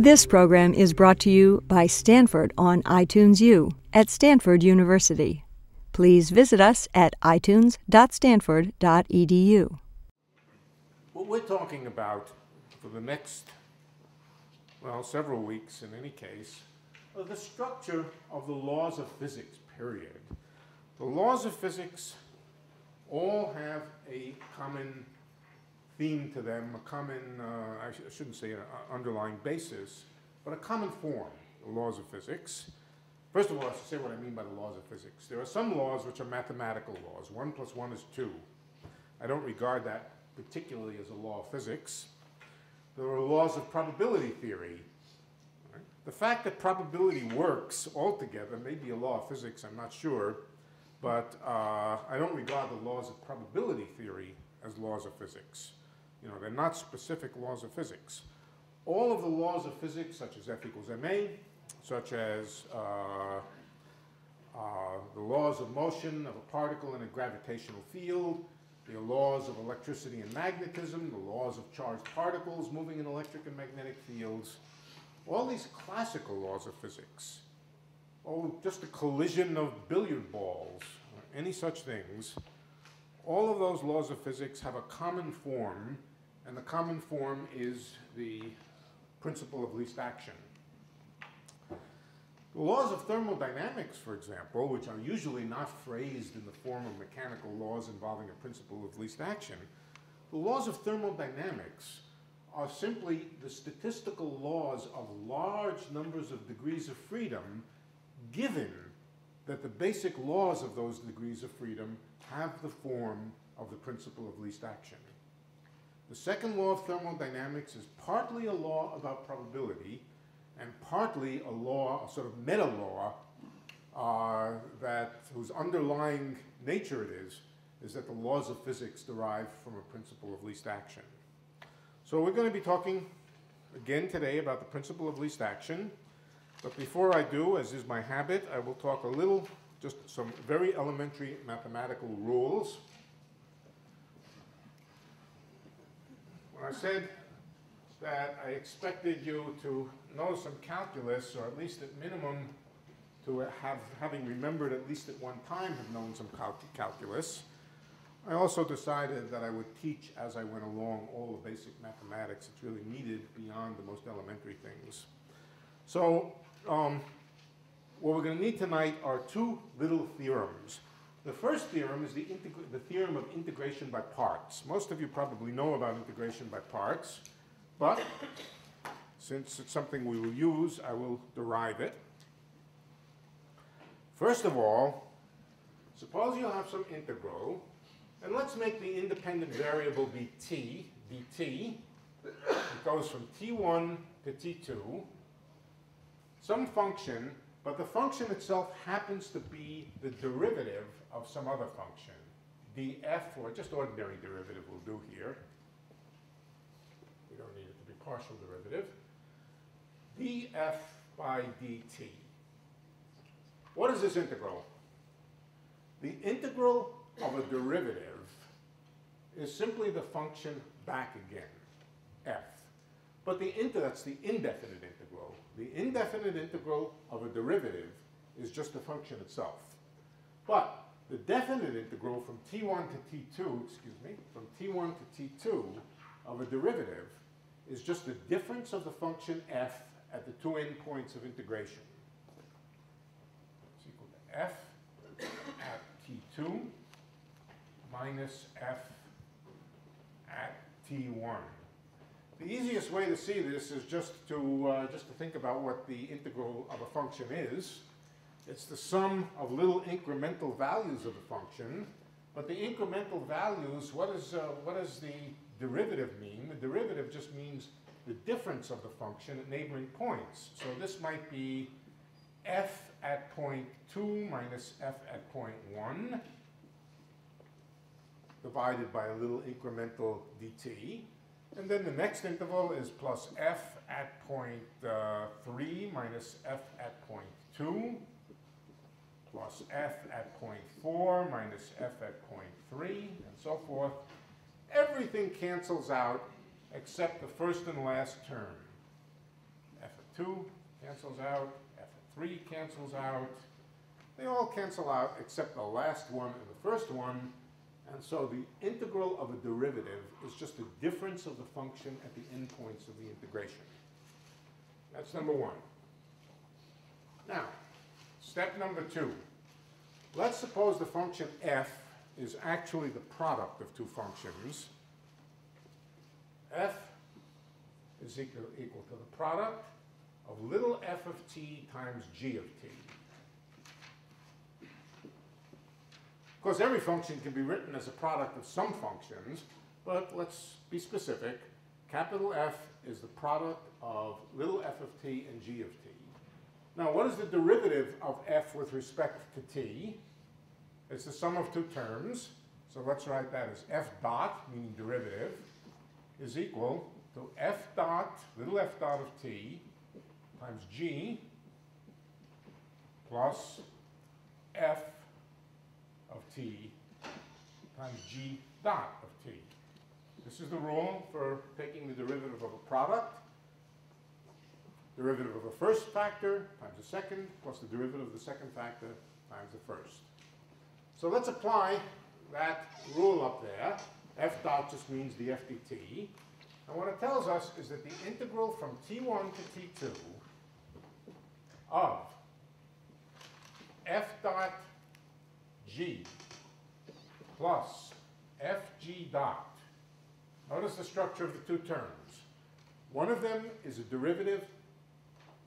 This program is brought to you by Stanford on iTunes U at Stanford University. Please visit us at itunes.stanford.edu. What we're talking about for the next, well, several weeks in any case, are the structure of the laws of physics, period. The laws of physics all have a common theme to them, a common, I shouldn't say an underlying basis, but a common form, the laws of physics. First of all, I should say what I mean by the laws of physics. There are some laws which are mathematical laws. 1 + 1 is 2. I don't regard that particularly as a law of physics. There are laws of probability theory. Right? The fact that probability works altogether may be a law of physics, I'm not sure, but I don't regard the laws of probability theory as laws of physics. You know, they're not specific laws of physics. All of the laws of physics, such as F = ma, such as the laws of motion of a particle in a gravitational field, the laws of electricity and magnetism, the laws of charged particles moving in electric and magnetic fields, all these classical laws of physics, just the collision of billiard balls, or any such things, all of those laws of physics have a common form, and the common form is the principle of least action. The laws of thermodynamics, for example, which are usually not phrased in the form of mechanical laws involving a principle of least action, the laws of thermodynamics are simply the statistical laws of large numbers of degrees of freedom, given that the basic laws of those degrees of freedom have the form of the principle of least action. The second law of thermodynamics is partly a law about probability and partly a law, a sort of meta-law, whose underlying nature it is that the laws of physics derive from a principle of least action. So we're going to be talking again today about the principle of least action. But before I do, as is my habit, I will talk a little, just some very elementary mathematical rules. When I said that I expected you to know some calculus, or at least at minimum to having remembered at least at one time have known some calculus, I also decided that I would teach as I went along all the basic mathematics that's really needed beyond the most elementary things. So what we're going to need tonight are two little theorems. The first theorem is the theorem of integration by parts. Most of you probably know about integration by parts, but since it's something we will use, I will derive it. First of all, suppose you have some integral, and let's make the independent variable be t, dt. It goes from t1 to t2. Some function, but the function itself happens to be the derivative of some other function. df, or just ordinary derivative will do here. We don't need it to be partial derivative. df by dt. What is this integral? The integral of a derivative is simply the function back again, f. But that's the indefinite integral. The indefinite integral of a derivative is just the function itself. But the definite integral from t1 to t2, from t1 to t2 of a derivative is just the difference of the function f at the two endpoints of integration. It's equal to f at t2 minus f at t1. The easiest way to see this is just to think about what the integral of a function is. It's the sum of little incremental values of the function. But the incremental values, what does the derivative mean? The derivative just means the difference of the function at neighboring points. So this might be f at point 2 minus f at point 1 divided by a little incremental dt. And then the next interval is plus f at point 3 minus f at point 2 plus f at point 4 minus f at point 3, and so forth. Everything cancels out except the first and last term, f of 2 cancels out, f of 3 cancels out. They all cancel out except the last one and the first one. And so the integral of a derivative is just the difference of the function at the endpoints of the integration. That's number 1. Now, step number 2. Let's suppose the function f is actually the product of two functions. F is equal to the product of little f of t times g of t. Of course, every function can be written as a product of some functions, but let's be specific. Capital F is the product of little f of t and g of t. Now, what is the derivative of f with respect to t? It's the sum of two terms. So let's write that as f dot, meaning derivative, is equal to f dot, little f dot of t, times g, plus f of t times g dot of t. This is the rule for taking the derivative of a product. Derivative of a first factor times the second, plus the derivative of the second factor times the first. So let's apply that rule up there. F dot just means the f dt. And what it tells us is that the integral from t1 to t2 of f dot g plus fg dot. Notice the structure of the two terms. One of them is a derivative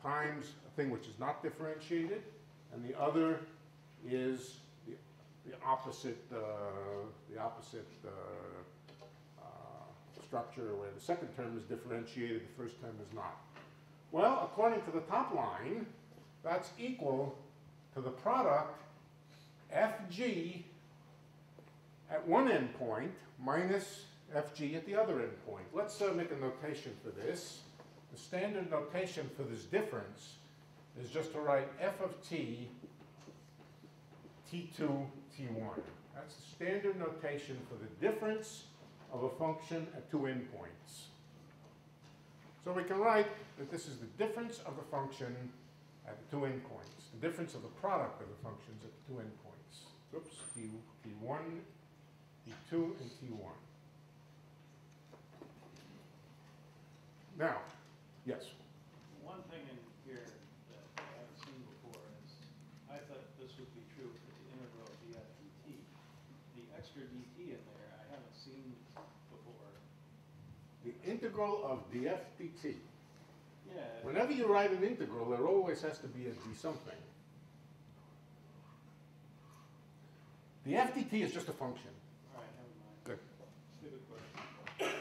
times a thing which is not differentiated, and the other is the opposite structure where the second term is differentiated, the first term is not. Well, according to the top line, that's equal to the product fg at one endpoint minus fg at the other endpoint. Let's make a notation for this. The standard notation for this difference is just to write f of t, t2, t1. That's the standard notation for the difference of a function at two endpoints. So we can write that this is the difference of the function at the two endpoints, the difference of the product of the functions at the two endpoints. Oops, t1, t2, and t1. Now, yes? One thing in here that I haven't seen before is, I thought this would be true for the integral of df dt. The extra dt in there, I haven't seen before. The integral of df dt. Yeah. Whenever you write an integral, there always has to be a d something. The f dt is just a function. All right, never mind. Good. Stupid question.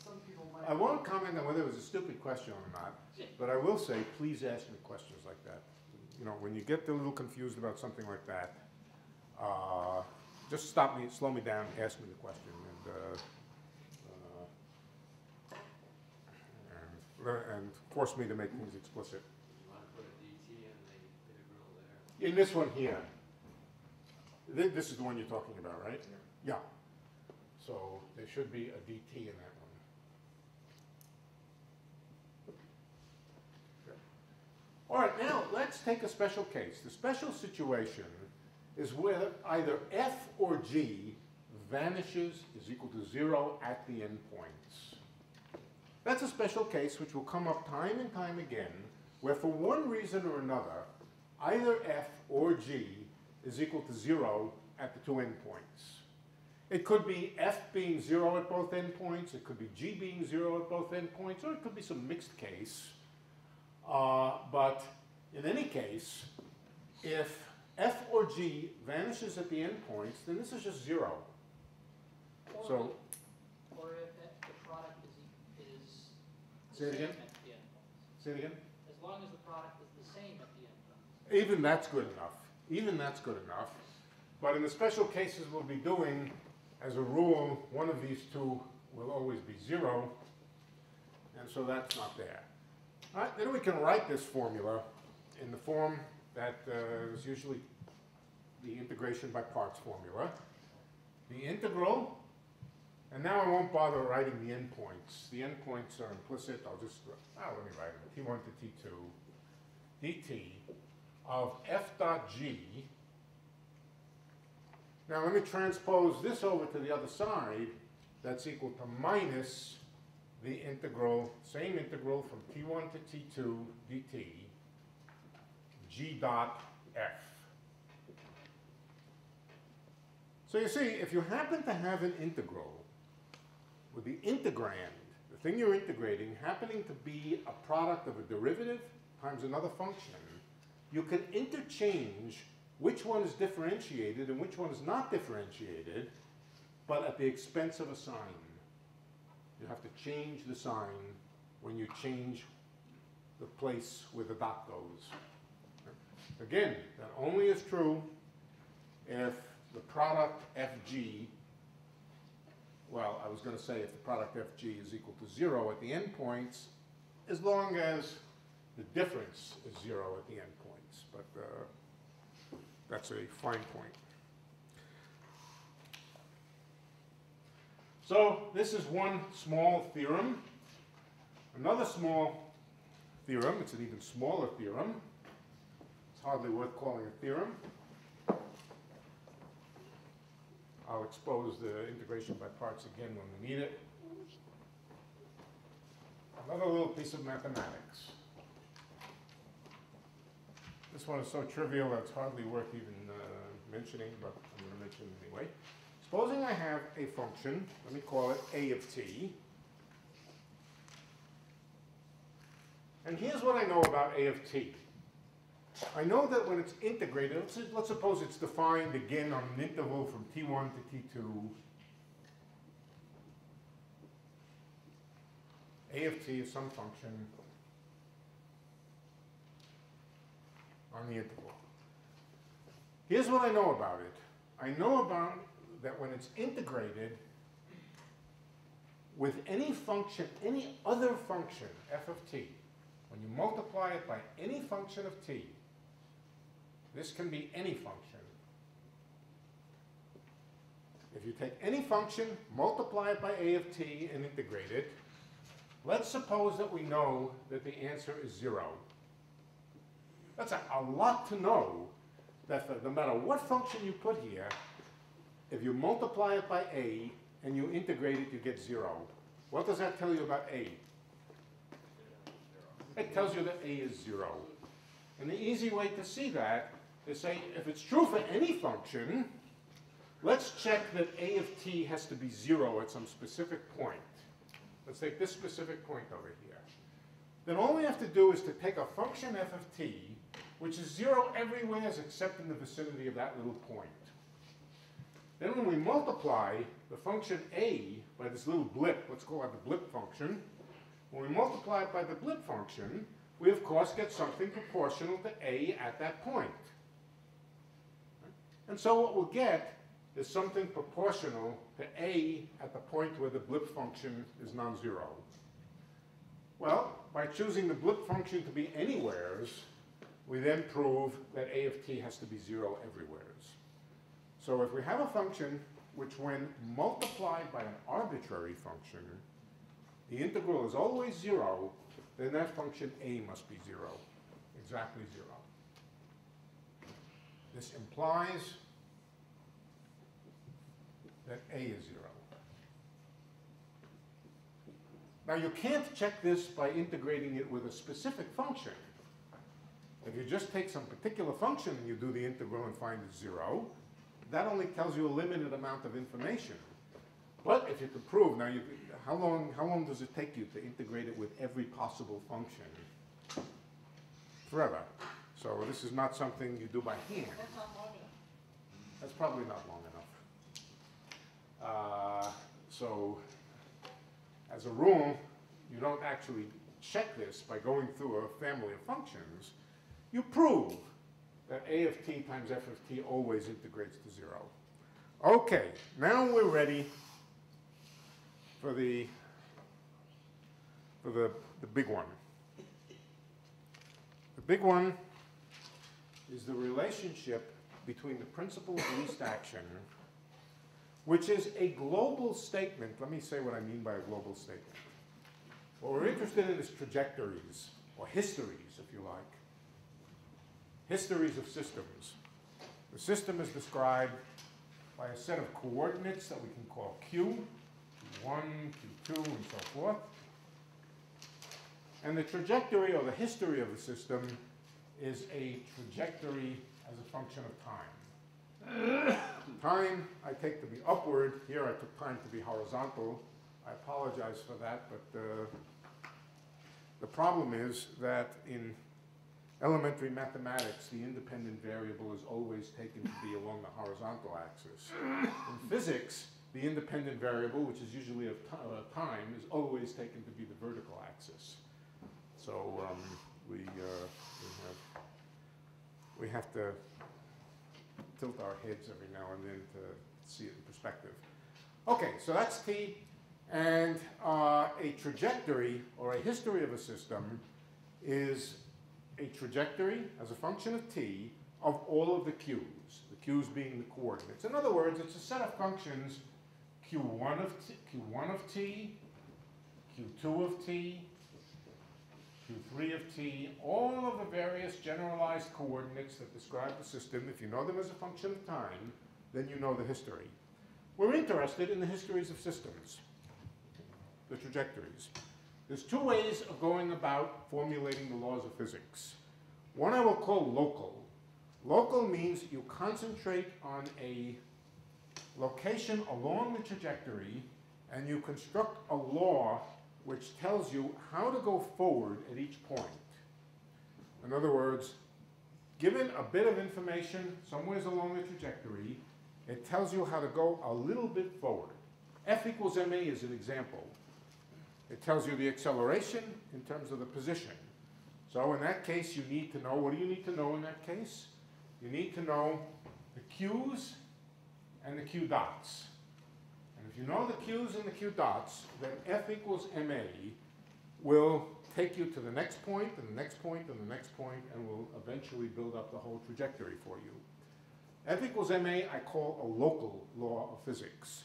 Some people might. I won't comment on whether it was a stupid question or not, but I will say, please ask me questions like that. You know, when you get a little confused about something like that, just stop me, slow me down, ask me the question, and force me to make things explicit. You want to put a dt in the integral there? In this one here, this is the one you're talking about, right? Yeah. So there should be a dt in that one. Okay. All right, now let's take a special case. The special situation is where either f or g vanishes is equal to 0 at the endpoints. That's a special case which will come up time and time again, where for one reason or another, either f or g is equal to 0 at the two endpoints. It could be f being 0 at both endpoints, it could be g being 0 at both endpoints, or it could be some mixed case. But in any case, if f or g vanishes at the endpoints, then this is just 0. So, Or if the product is Say it the same again? at the endpoints. say it again? As long as the product is the same at the endpoints. Even that's good enough. Even that's good enough. But in the special cases we'll be doing, as a rule, one of these two will always be 0, and so that's not there. All right, then we can write this formula in the form that is usually the integration by parts formula. The integral And now I won't bother writing the endpoints. The endpoints are implicit. I'll just, let me write them. T1 to T2 dt of f dot g. Now let me transpose this over to the other side. That's equal to minus the integral, same integral from T1 to T2 dt, g dot f. So you see, if you happen to have an integral with the integrand, the thing you're integrating, happening to be a product of a derivative times another function, you can interchange which one is differentiated and which one is not differentiated, but at the expense of a sign. You have to change the sign when you change the place where the dot goes. Again, that only is true if the product fg, well, I was going to say if the product fg is equal to 0 at the endpoints, as long as the difference is 0 at the endpoints. But that's a fine point. So this is one small theorem. Another small theorem, it's an even smaller theorem. It's hardly worth calling a theorem. I'll expose the integration by parts again when we need it. Another little piece of mathematics. This one is so trivial that it's hardly worth even mentioning, but I'm going to mention it anyway. Supposing I have a function, let me call it a of t. And here's what I know about a of t. I know that when it's integrated, let's suppose it's defined again on an interval from t1 to t2. A of t is some function on the interval. Here's what I know about it. I know about that when it's integrated with any function, any other function, f of t, when you multiply it by any function of t, this can be any function. If you take any function, multiply it by a of t, and integrate it, let's suppose that we know that the answer is 0. That's a lot to know, that no matter what function you put here, if you multiply it by a and you integrate it, you get 0. What does that tell you about a? It tells you that a is 0. And the easy way to see that is say, if it's true for any function, let's check that a of t has to be 0 at some specific point. Let's take this specific point over here. Then all we have to do is to take a function f of t, which is 0 everywhere except in the vicinity of that little point. Then when we multiply the function a by this little blip, let's call it the blip function, when we multiply it by the blip function, we of course get something proportional to a at that point. And so what we'll get is something proportional to a at the point where the blip function is non-zero. Well, by choosing the blip function to be anywheres, we then prove that a of t has to be 0 everywheres. So if we have a function which when multiplied by an arbitrary function, the integral is always 0, then that function a must be 0, exactly 0. This implies that a is 0. Now you can't check this by integrating it with a specific function. If you just take some particular function and you do the integral and find it 0, that only tells you a limited amount of information. But if you can prove, now how long does it take you to integrate it with every possible function? Forever. So this is not something you do by hand. That's not long enough. That's probably not long enough. So as a rule, you don't actually check this by going through a family of functions. You prove that a of t times f of t always integrates to 0. Okay, now we're ready for the big one. The big one is the relationship between the principle of least action which is a global statement. Let me say what I mean by a global statement. What we're interested in is trajectories, or histories, if you like. Histories of systems. The system is described by a set of coordinates that we can call Q, Q1, Q2, and so forth. And the trajectory, or the history of the system, is a trajectory as a function of time. Time I take to be upward. Here I took time to be horizontal. I apologize for that, but the problem is that in elementary mathematics, the independent variable is always taken to be along the horizontal axis. In physics, the independent variable, which is usually of time, is always taken to be the vertical axis. So we have to tilt our heads every now and then to see it in perspective. Okay, so that's T. And a trajectory, or a history of a system, is a trajectory as a function of T of all of the Q's, the Q's being the coordinates. In other words, it's a set of functions Q1 of T, Q2 of T, Q3 of T, all of the various generalized coordinates that describe the system. If you know them as a function of time, then you know the history. We're interested in the histories of systems, the trajectories. There's two ways of going about formulating the laws of physics. One I will call local. Local means you concentrate on a location along the trajectory and you construct a law which tells you how to go forward at each point. In other words, given a bit of information somewhere along the trajectory, it tells you how to go a little bit forward. F equals ma is an example. It tells you the acceleration in terms of the position. So in that case, you need to know, what do you need to know in that case? You need to know the Q's and the Q dots. And if you know the Q's and the Q dots, then F equals ma will take you to the next point, and the next point, and the next point, and will eventually build up the whole trajectory for you. F equals ma I call a local law of physics.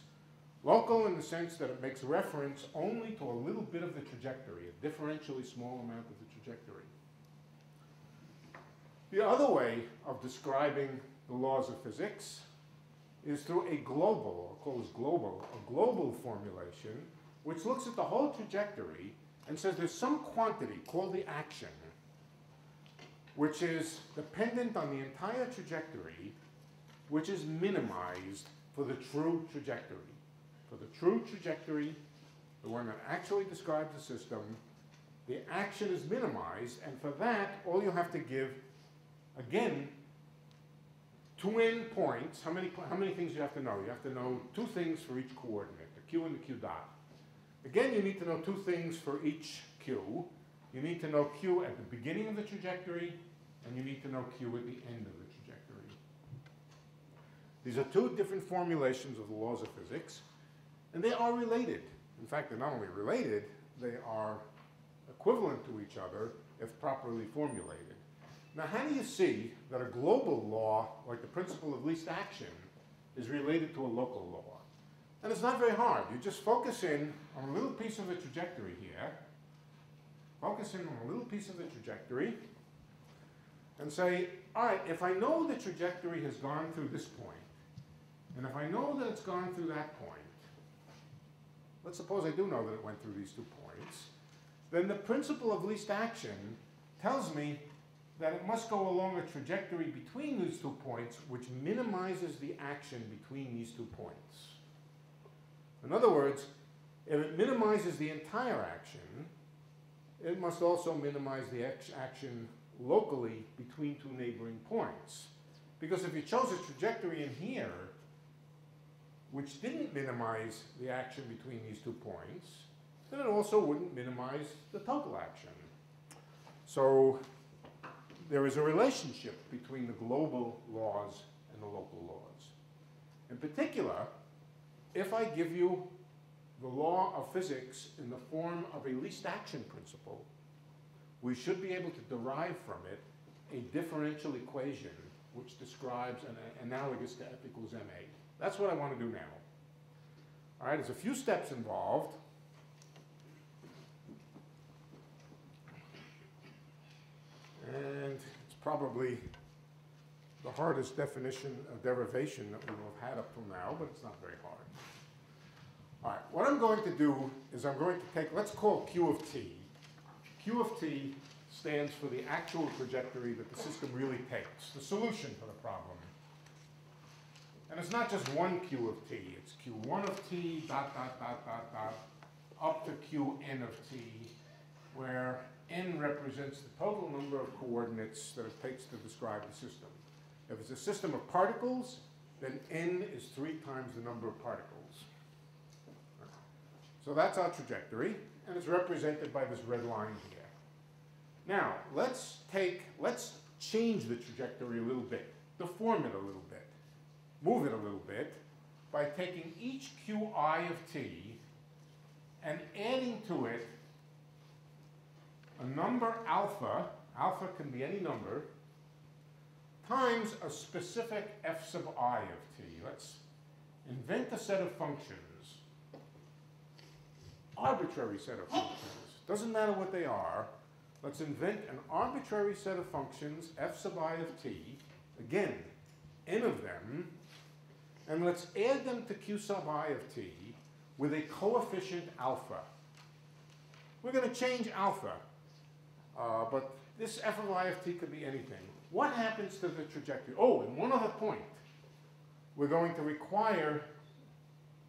Local in the sense that it makes reference only to a little bit of the trajectory, a differentially small amount of the trajectory. The other way of describing the laws of physics is through a global, I'll call this global, a global formulation, which looks at the whole trajectory and says there's some quantity called the action, which is dependent on the entire trajectory, which is minimized for the true trajectory. For the true trajectory, the one that actually describes the system, the action is minimized, and for that, all you have to give, again, two endpoints. How many things you have to know? You have to know two things for each coordinate, the Q and the Q dot. Again, you need to know two things for each Q. You need to know Q at the beginning of the trajectory, and you need to know Q at the end of the trajectory. These are two different formulations of the laws of physics, and they are related. In fact, they're not only related, they are equivalent to each other if properly formulated. Now, how do you see that a global law, like the principle of least action, is related to a local law? And it's not very hard. You just focus in on a little piece of the trajectory here, focus in on a little piece of the trajectory, and say, all right, if I know the trajectory has gone through this point, and if I know that it's gone through that point, let's suppose I do know that it went through these 2 points, then the principle of least action tells me that it must go along a trajectory between these 2 points which minimizes the action between these 2 points. In other words, if it minimizes the entire action, it must also minimize the action locally between 2 neighboring points. Because if you chose a trajectory in here which didn't minimize the action between these 2 points, then it also wouldn't minimize the total action. So there is a relationship between the global laws and the local laws. In particular, if I give you the law of physics in the form of a least action principle, we should be able to derive from it a differential equation which describes an analogous to F equals ma. That's what I want to do now. All right, there's a few steps involved. And it's probably the hardest derivation that we will have had up till now, but it's not very hard. All right, what I'm going to do is I'm going to take, let's call Q of t. Q of t stands for the actual trajectory that the system really takes, the solution for the problem. And it's not just one Q of t, it's Q1 of t, dot, dot, dot, dot, dot, up to Qn of t, where n represents the total number of coordinates that it takes to describe the system. If it's a system of particles, then n is 3 times the number of particles. So that's our trajectory, and it's represented by this red line here. Now, let's change the trajectory a little bit, deform it a little bit, move it a little bit, by taking each qi of t and adding to it a number alpha can be any number, times a specific f sub I of t. Let's invent a set of functions, arbitrary set of functions. Doesn't matter what they are. Let's invent an arbitrary set of functions, f sub I of t, again, n of them, and let's add them to q sub I of t with a coefficient alpha. We're going to change alpha, but this f of I of t could be anything. What happens to the trajectory? Oh, and one other point. We're going to require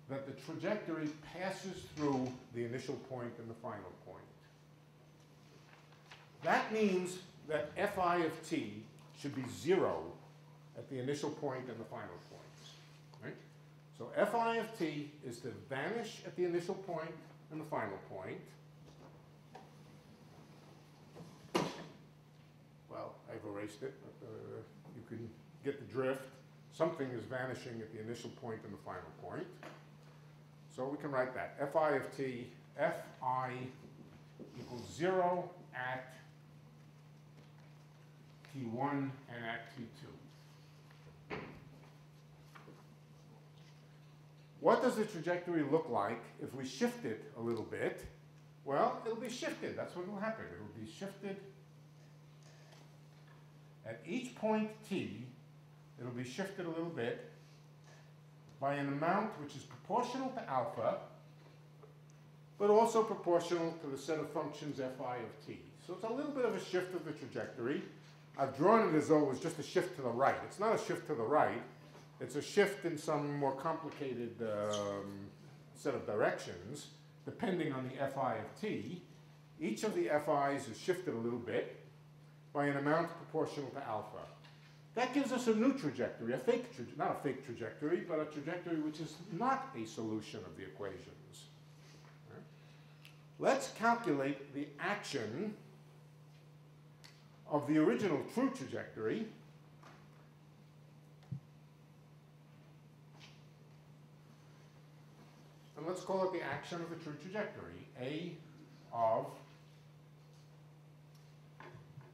that the trajectory passes through the initial point and the final point. That means that fi of t should be 0 at the initial point and the final point. Right? So fi of t is to vanish at the initial point and the final point. Well, I've erased it, but you can get the drift. Something is vanishing at the initial point and the final point. So we can write that. Fi of t, fi equals 0 at t1 and at t2. What does the trajectory look like if we shift it a little bit? Well, it'll be shifted. That's what will happen. It'll be shifted at each point t. It'll be shifted a little bit by an amount which is proportional to alpha, but also proportional to the set of functions fi of t. So it's a little bit of a shift of the trajectory. I've drawn it as though it was just a shift to the right. It's not a shift to the right. It's a shift in some more complicated set of directions, depending on the fi of t. Each of the fi's is shifted a little bit by an amount proportional to alpha. That gives us a new trajectory, not a fake trajectory, but a trajectory which is not a solution of the equations. Right? Let's calculate the action of the original true trajectory and let's call it the action of the true trajectory, A of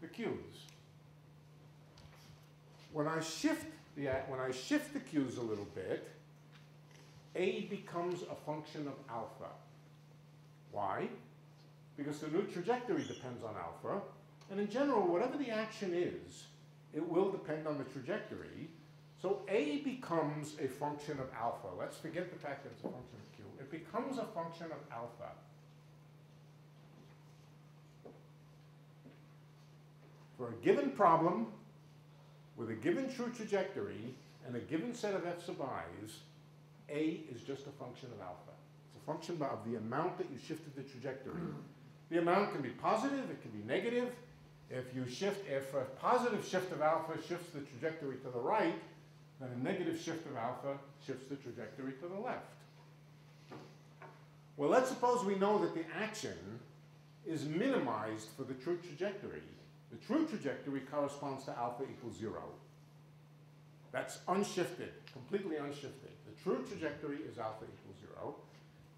the q's. When I shift the q's a little bit, A becomes a function of alpha. Why? Because the new trajectory depends on alpha, and in general, whatever the action is, it will depend on the trajectory. So A becomes a function of alpha. Let's forget the fact that it's a function of q. It becomes a function of alpha. For a given problem, with a given true trajectory and a given set of f sub i's, A is just a function of alpha. It's a function of the amount that you shifted the trajectory. The amount can be positive, it can be negative. If a positive shift of alpha shifts the trajectory to the right, then a negative shift of alpha shifts the trajectory to the left. Well, let's suppose we know that the action is minimized for the true trajectory. The true trajectory corresponds to alpha equals 0. That's unshifted, completely unshifted. The true trajectory is alpha equals 0.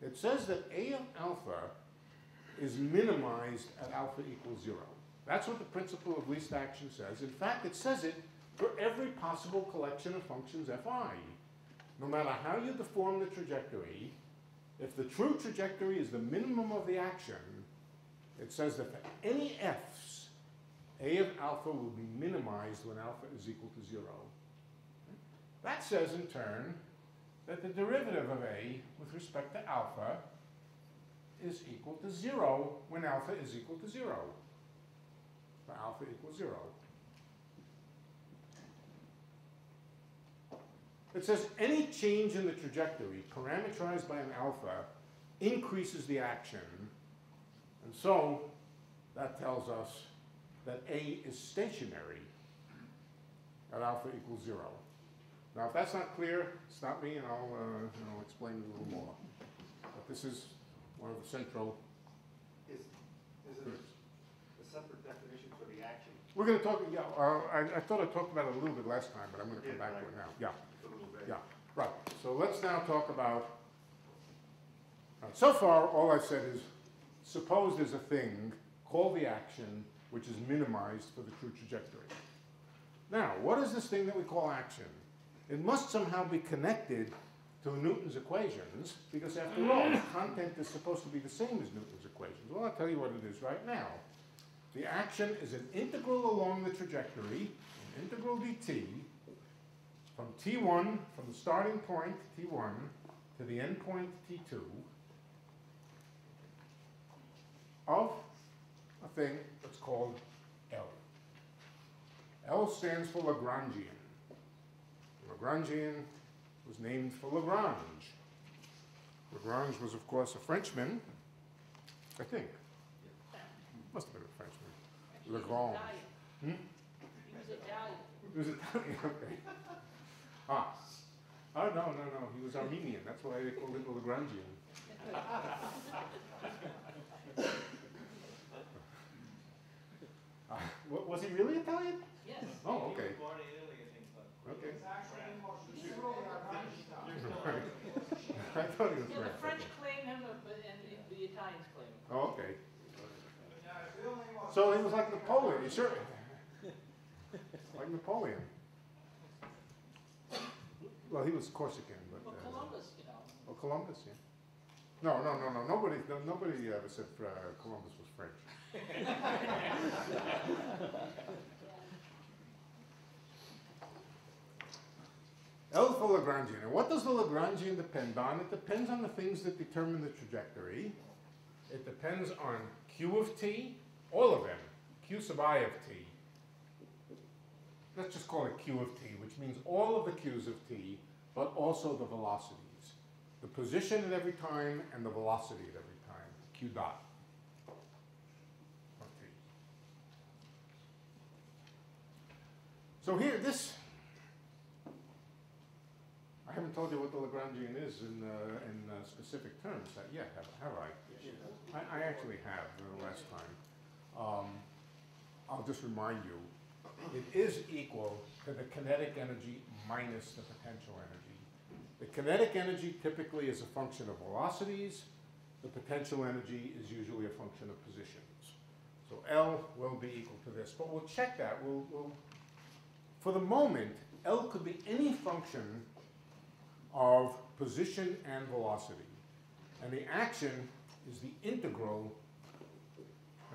It says that A of alpha is minimized at alpha equals 0. That's what the principle of least action says. In fact, it says it for every possible collection of functions fi. No matter how you deform the trajectory, If the true trajectory is the minimum of the action, it says that for any f's, a of alpha will be minimized when alpha is equal to 0. That says, in turn, that the derivative of a with respect to alpha is equal to 0 when alpha is equal to 0. For alpha equals 0. It says any change in the trajectory parameterized by an alpha increases the action. And so that tells us that a is stationary at alpha equals 0. Now, if that's not clear, stop me and I'll explain it a little more. But this is one of the central. Is it a separate definition for the action? We're going to talk. Yeah, I thought I talked about it a little bit last time, but I'm going to come back to it now. Yeah. Yeah. Right. So let's now talk about. So far, all I've said is, suppose there's a thing called the action which is minimized for the true trajectory. Now, what is this thing that we call action? It must somehow be connected to Newton's equations, because after all, the content is supposed to be the same as Newton's equations. Well, I'll tell you what it is right now. The action is an integral along the trajectory, an integral dt, from t1, from the starting point, t1, to the end point, t2, of a thing that's called L. L stands for Lagrangian. Lagrangian was named for Lagrange. Lagrange was, of course, a Frenchman, I think. Must have been a Frenchman. Lagrange. He was Italian. He was Italian, okay. Ah. Oh, no. He was Armenian. That's why they called it Lagrangian. Was he really Italian? Yes. Oh, okay. He was born in Italy, I think, but Okay. French. I thought he was Yeah, the French. French claim him, and the Italians claim him. Oh, okay. So he was like Napoleon. He sure, like Napoleon. Well, he was Corsican, but. Well, Columbus, you know. Oh, Columbus, yeah. No. Nobody ever said Columbus was French. L for Lagrangian. And what does the Lagrangian depend on? It depends on the things that determine the trajectory. It depends on Q of t, all of them, Q sub I of t. Let's just call it Q of t, which means all of the Q's of t, but also the velocities. The position at every time and the velocity at every time, Q dot of t. So here, I haven't told you what the Lagrangian is in specific terms yet, have I? I actually have the last time. I'll just remind you, it is equal to the kinetic energy minus the potential energy. The kinetic energy typically is a function of velocities. The potential energy is usually a function of positions. So L will be equal to this, but we'll check that. For the moment, L could be any function of position and velocity. And the action is the integral.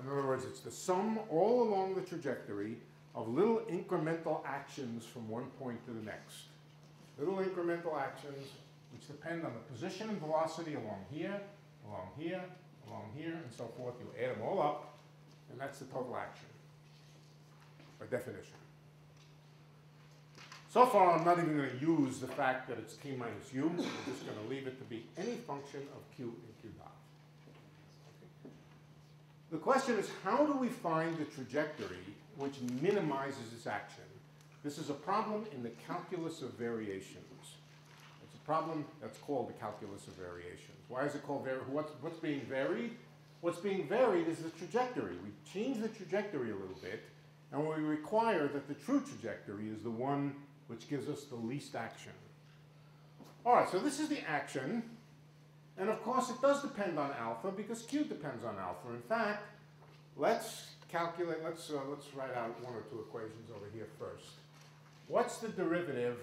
In other words, it's the sum all along the trajectory of little incremental actions from one point to the next. Little incremental actions which depend on the position and velocity along here, along here, along here, and so forth. You add them all up, and that's the total action, by definition. So far, I'm not even going to use the fact that it's t minus u. We're just going to leave it to be any function of q and q dot. Okay. The question is, how do we find the trajectory which minimizes its action? This is a problem in the calculus of variations. It's a problem that's called the calculus of variations. Why is it called what's being varied? What's being varied is the trajectory. We change the trajectory a little bit, and we require that the true trajectory is the one which gives us the least action. All right, so this is the action. And of course, it does depend on alpha because q depends on alpha. In fact, let's calculate, let's write out one or two equations over here first. What's the derivative?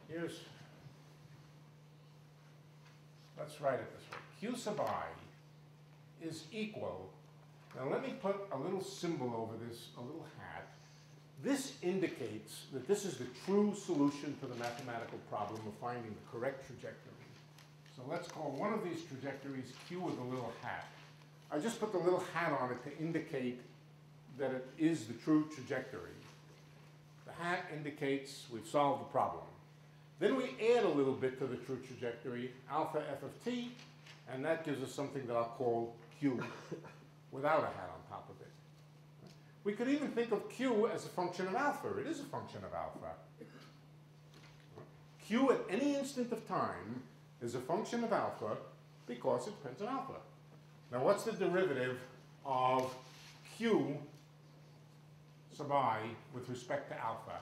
Here's let's write it this way. Q sub I is equal, now let me put a little symbol over this, a little hat. This indicates that this is the true solution to the mathematical problem of finding the correct trajectory. So let's call one of these trajectories Q with a little hat. I just put the little hat on it to indicate that it is the true trajectory. The hat indicates we've solved the problem. Then we add a little bit to the true trajectory, alpha f of t, and that gives us something that I'll call Q without a hat on top of it. We could even think of Q as a function of alpha. It is a function of alpha. Q at any instant of time is a function of alpha because it depends on alpha. Now what's the derivative of Q sub I with respect to alpha?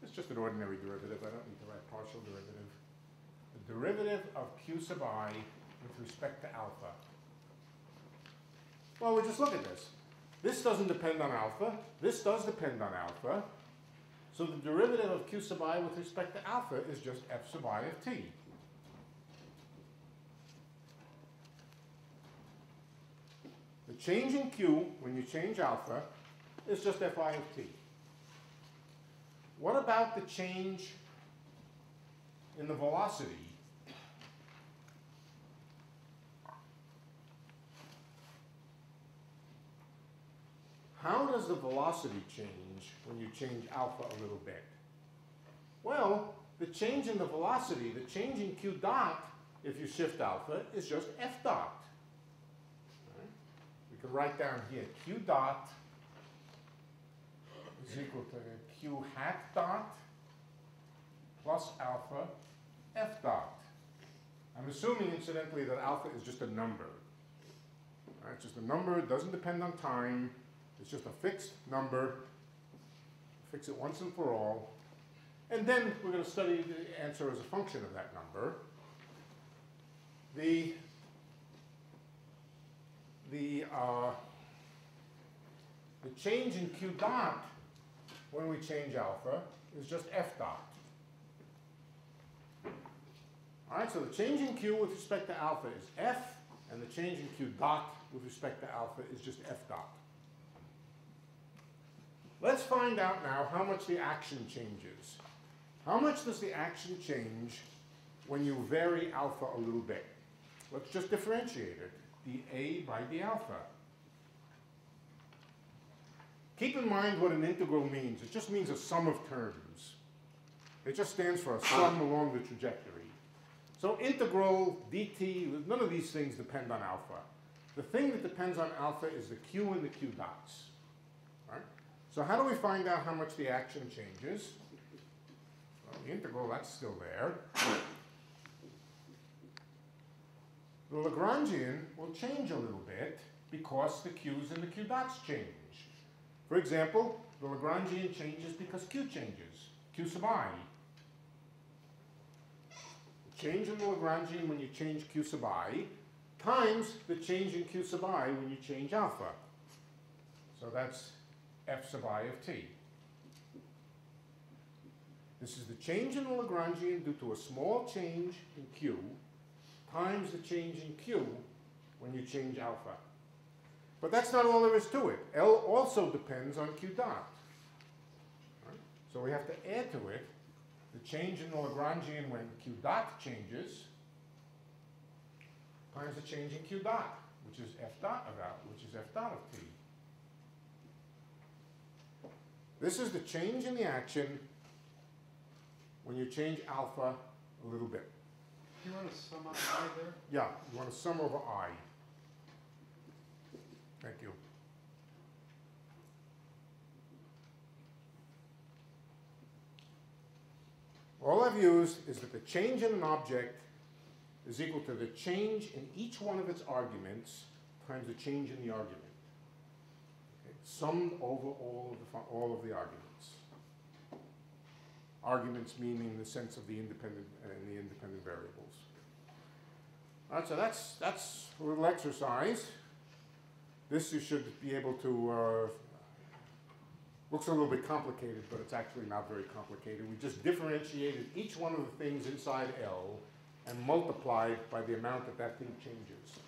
It's just an ordinary derivative. I don't need to write partial derivative. The derivative of Q sub I with respect to alpha. Well, we'll just look at this. This doesn't depend on alpha. This does depend on alpha. So the derivative of Q sub I with respect to alpha is just f sub I of t. The change in Q when you change alpha is just fi of t. What about the change in the velocity? How does the velocity change when you change alpha a little bit? Well, the change in the velocity, the change in Q dot, if you shift alpha, is just f dot. Right? We can write down here Q dot is equal to Q hat dot plus alpha f dot. I'm assuming, incidentally, that alpha is just a number. Right? It's just a number. It doesn't depend on time. It's just a fixed number. Fix it once and for all. And then we're going to study the answer as a function of that number. The change in Q dot when we change alpha is just f dot. All right, so the change in Q with respect to alpha is f, and the change in Q dot with respect to alpha is just f dot. Let's find out now how much the action changes. How much does the action change when you vary alpha a little bit? Let's just differentiate it, dA by d alpha. Keep in mind what an integral means. It just means a sum of terms. It just stands for a sum along the trajectory. So integral, dt, none of these things depend on alpha. The thing that depends on alpha is the Q and the Q dots. Right? So how do we find out how much the action changes? Well, the integral, that's still there. The Lagrangian will change a little bit because the Q's and the Q dots change. For example, the Lagrangian changes because Q changes, Q sub I. The change in the Lagrangian when you change Q sub I times the change in Q sub I when you change alpha. So that's f sub I of t. This is the change in the Lagrangian due to a small change in Q times the change in Q when you change alpha. But that's not all there is to it. L also depends on Q dot. Right? So we have to add to it the change in the Lagrangian when Q dot changes times the change in Q dot, which is f dot of alpha, which is f dot of t. This is the change in the action when you change alpha a little bit. Do you want to sum up I there? Yeah, you want to sum over I. Thank you. All I've used is that the change in an object is equal to the change in each one of its arguments times the change in the argument. Okay? Summed over all of the arguments. Arguments meaning the sense of the independent and the independent variables. All right, so that's a little exercise. This you should be able to, looks a little bit complicated, but it's actually not very complicated. We just differentiated each one of the things inside L and multiplied by the amount that that thing changes.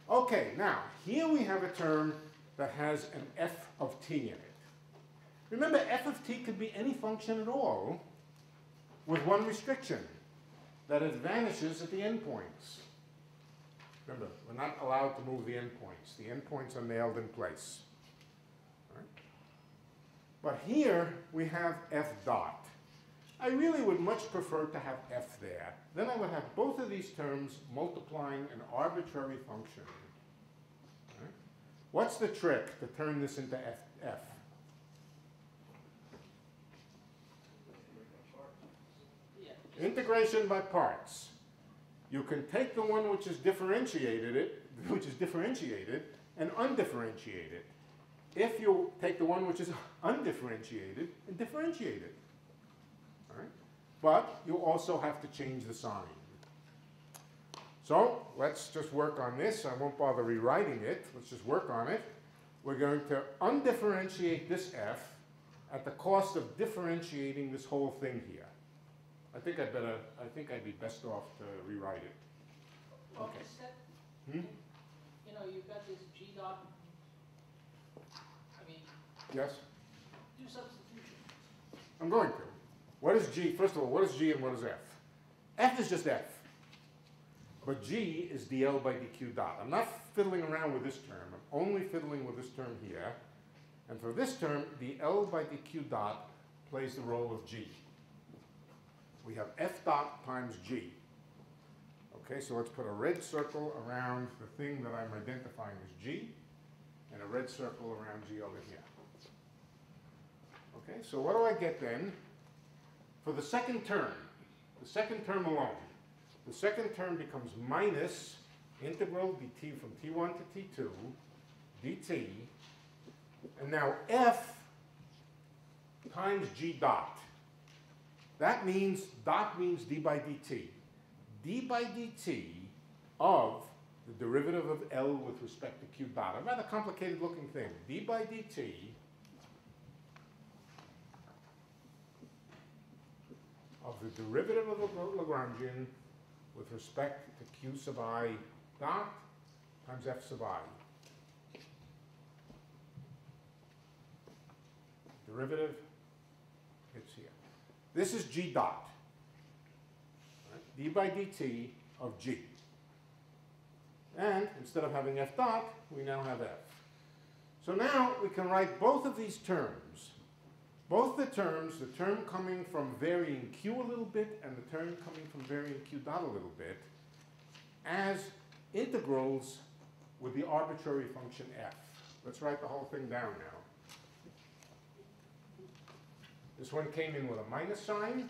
Okay, now, here we have a term that has an f of t in it. Remember, f of t could be any function at all with one restriction, that it vanishes at the endpoints. Remember, we're not allowed to move the endpoints. The endpoints are nailed in place. Right? But here we have f dot. I really would much prefer to have f there. Then I would have both of these terms multiplying an arbitrary function. Right? What's the trick to turn this into f? Yeah. Integration by parts. You can take the one which is differentiated, and undifferentiate it. If you take the one which is undifferentiated and differentiate it. All right? But you also have to change the sign. So let's just work on this. I won't bother rewriting it. Let's just work on it. We're going to undifferentiate this f at the cost of differentiating this whole thing here. I think I'd be best off to rewrite it. Well, Okay. instead, Hmm? you know, you've got this G dot. I mean, Yes? do substitution. I'm going to. What is G? First of all, what is G and what is F? F is just F. But G is dl by dq dot. I'm not fiddling around with this term. I'm only fiddling with this term here. And for this term, the L by dq dot plays the role of G. We have F dot times G. Okay, so let's put a red circle around the thing that I'm identifying as G, and a red circle around G over here. Okay, so what do I get then? For the second term alone, the second term becomes minus integral dt from t1 to t2 dt, and now f times g dot. That means, dot means d by dt. D by dt of the derivative of L with respect to q dot. A rather complicated looking thing. D by dt of the derivative of the Lagrangian with respect to q sub I dot times f sub I. Derivative, it's here. This is g dot. Right? D by dt of g. And instead of having f dot, we now have f. So now we can write both of these terms. Both the term coming from varying q a little bit and the term coming from varying q dot a little bit, as integrals with the arbitrary function f. Let's write the whole thing down now. This one came in with a minus sign.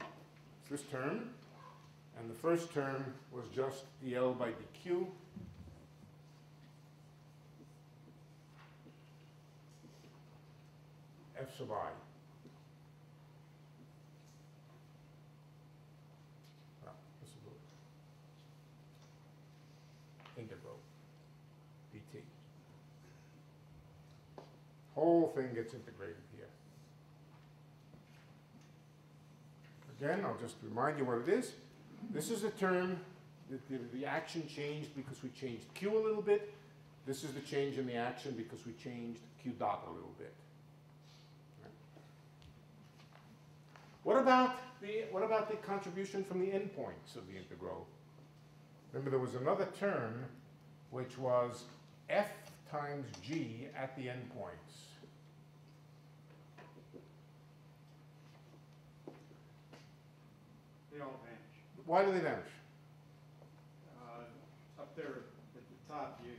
It's this term. And the first term was just dl by dq. F sub I. Well, this is integral dt. Whole thing gets integrated here. Again, I'll just remind you what it is. This is a term that the action changed because we changed q a little bit. This is the change in the action because we changed q dot a little bit. What about the contribution from the endpoints of the integral? Remember, there was another term which was f times g at the endpoints. They all vanish. Why do they vanish? Up there at the top, you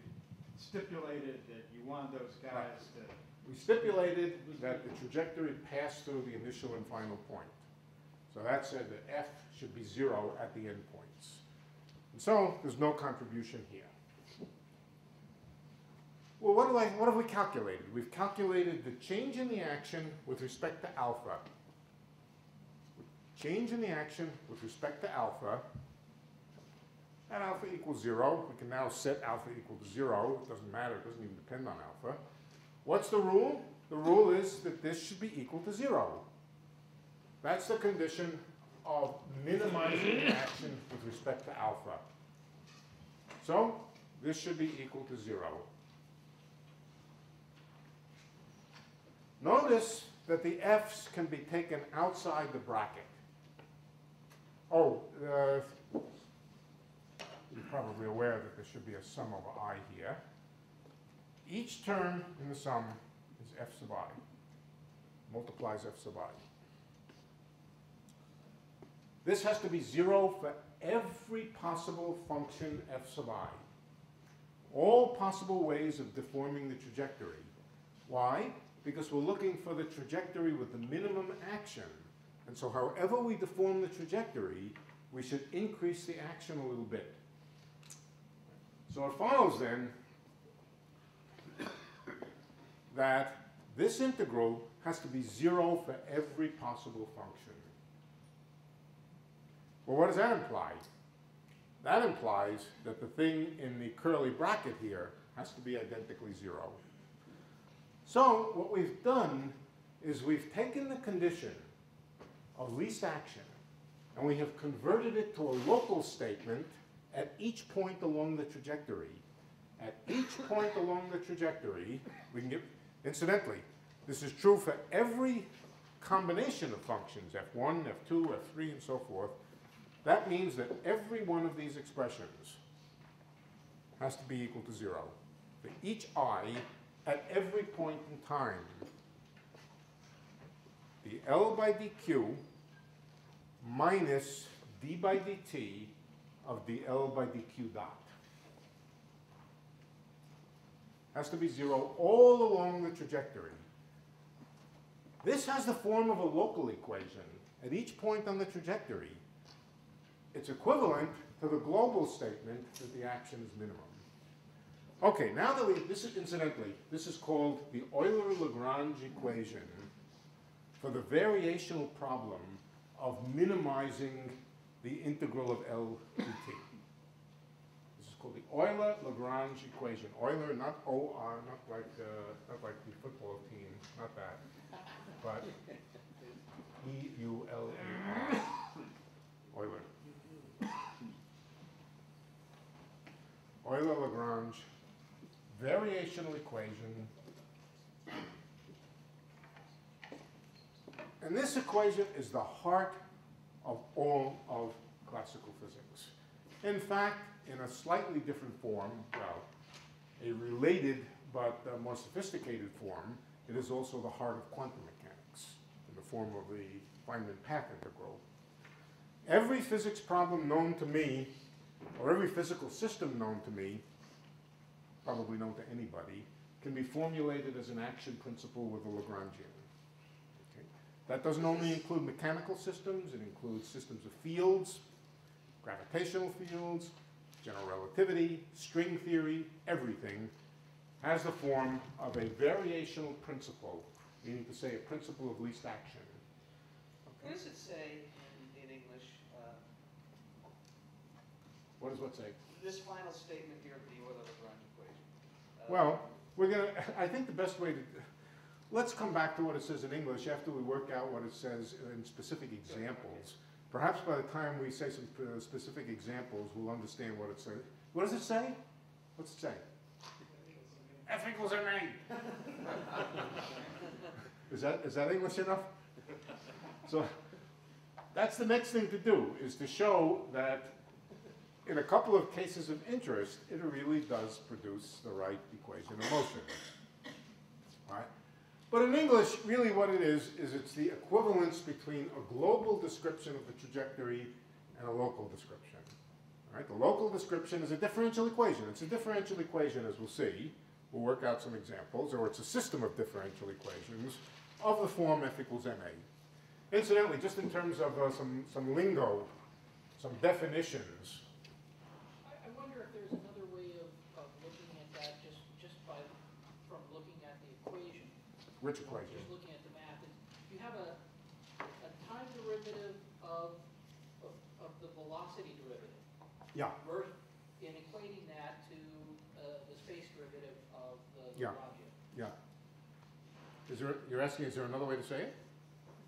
stipulated that you want those guys to. We stipulated that the trajectory passed through the initial and final point. So that said that f should be 0 at the endpoints. And so there's no contribution here. Well, what have we calculated? We've calculated the change in the action with respect to alpha. Change in the action with respect to alpha. At alpha equals 0. We can now set alpha equal to 0. It doesn't matter. It doesn't even depend on alpha. What's the rule? The rule is that this should be equal to 0. That's the condition of minimizing the action with respect to alpha. So this should be equal to 0. Notice that the f's can be taken outside the bracket. Oh, you're probably aware that there should be a sum of I here. Each term in the sum is f sub I, multiplies f sub I. This has to be 0 for every possible function f sub I. All possible ways of deforming the trajectory. Why? Because we're looking for the trajectory with the minimum action. And so however we deform the trajectory, we should increase the action a little bit. So it follows then that this integral has to be 0 for every possible function. Well, what does that imply? That implies that the thing in the curly bracket here has to be identically 0. So what we've done is we've taken the condition of least action and we have converted it to a local statement at each point along the trajectory. At each point along the trajectory, we can get, incidentally, this is true for every combination of functions, f1, f2, f3, and so forth. That means that every one of these expressions has to be equal to 0. For each I, at every point in time, the L by dq minus d by dt of the L by dq dot has to be 0 all along the trajectory. This has the form of a local equation at each point on the trajectory. It's equivalent to the global statement that the action is minimum. Okay, now that this is, incidentally, this is called the Euler-Lagrange equation for the variational problem of minimizing the integral of L dt. This is called the Euler-Lagrange equation. Euler, not O-R, not like the football team, not that, but E-U-L-E-R, Euler. Euler-Lagrange variational equation. And this equation is the heart of all of classical physics. In fact, in a slightly different form, well, a related but more sophisticated form, it is also the heart of quantum mechanics in the form of the Feynman path integral. Every physics problem known to me, or every physical system known to me, probably known to anybody, can be formulated as an action principle with a Lagrangian. Okay. That doesn't only include mechanical systems, it includes systems of fields, gravitational fields, general relativity, string theory, everything has the form of a variational principle, meaning to say a principle of least action. What does it say in English? What does what say? This final statement here of the Euler-Lagrange equation. Well, we're going to, I think the best way to, let's come back to what it says in English after we work out what it says in specific examples. Perhaps by the time we say some specific examples, we'll understand what it says. What does it say? What's it say? F equals MA. Is that English enough? So that's the next thing to do, is to show that in a couple of cases of interest, it really does produce the right equation of motion. All right? But in English, really what it is it's the equivalence between a global description of the trajectory and a local description. All right? The local description is a differential equation. It's a differential equation, as we'll see. We'll work out some examples, or it's a system of differential equations of the form F equals MA. Incidentally, just in terms of some lingo, some definitions. I wonder if there's another way of looking at that from looking at the equation. Which equation? Just looking at the math. You have a time derivative of the velocity derivative. Yeah. In equating that to the space derivative of the Yeah. Lagrangian. Yeah. You're asking, is there another way to say it?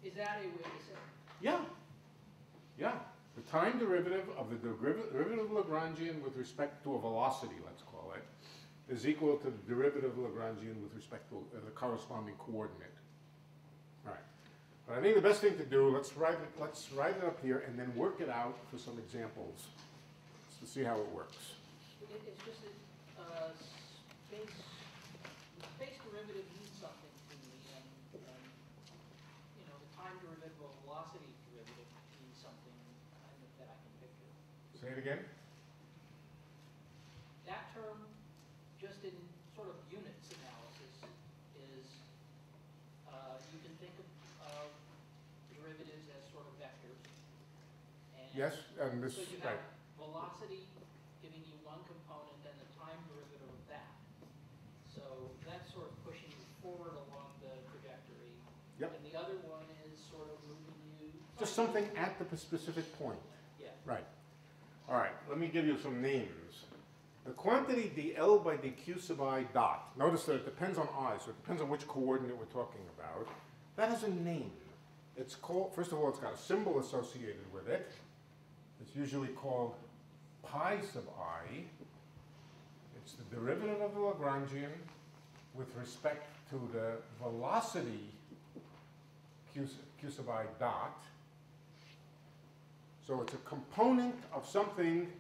Is that a way to say it? Yeah. Yeah, the time derivative of the derivative Lagrangian with respect to a velocity, let's call it, is equal to the derivative Lagrangian with respect to the corresponding coordinate. All right. But I think the best thing to do, let's write it up here and then work it out for some examples to see how it works. It's just that space derivative means something to me, and you know, the time derivative of velocity derivative means something that I can picture. Say it again. That term, just in sort of units analysis, is you can think of derivatives as sort of vectors. And Yes, and this, so you right. have velocity giving you one component and the time derivative of that. So that's sort of pushing you forward along the trajectory. Yep. And the other one is sort of moving you. Just something at the specific point. Yeah. Right. All right, let me give you some names. The quantity dl by dq sub I dot. Notice that it depends on I, so it depends on which coordinate we're talking about. That has a name. It's called, first of all, it's got a symbol associated with it. It's usually called pi sub I. It's the derivative of the Lagrangian with respect to the velocity q sub I dot. So it's a component of something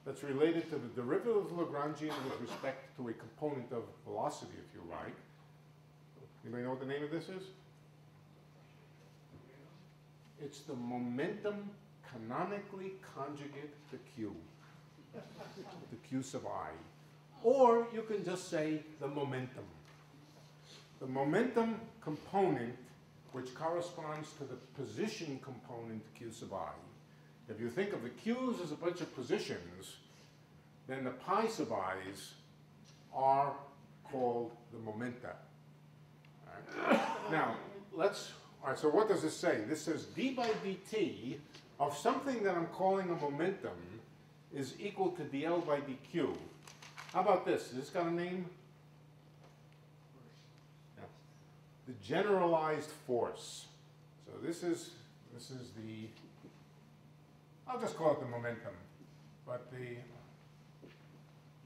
that's related to the derivative of Lagrangian with respect to a component of velocity, if you like. Anybody know what the name of this is? It's the momentum canonically conjugate to q, the q sub I. Or you can just say the momentum. The momentum component, which corresponds to the position component q sub I. If you think of the q's as a bunch of positions, then the pi sub i's are called the momenta. All right. Now, all right, so what does this say? This says d by dt of something that I'm calling a momentum is equal to dl by dq. How about this? Has this got a name? Yeah. The generalized force. So this is the, I'll just call it the momentum, but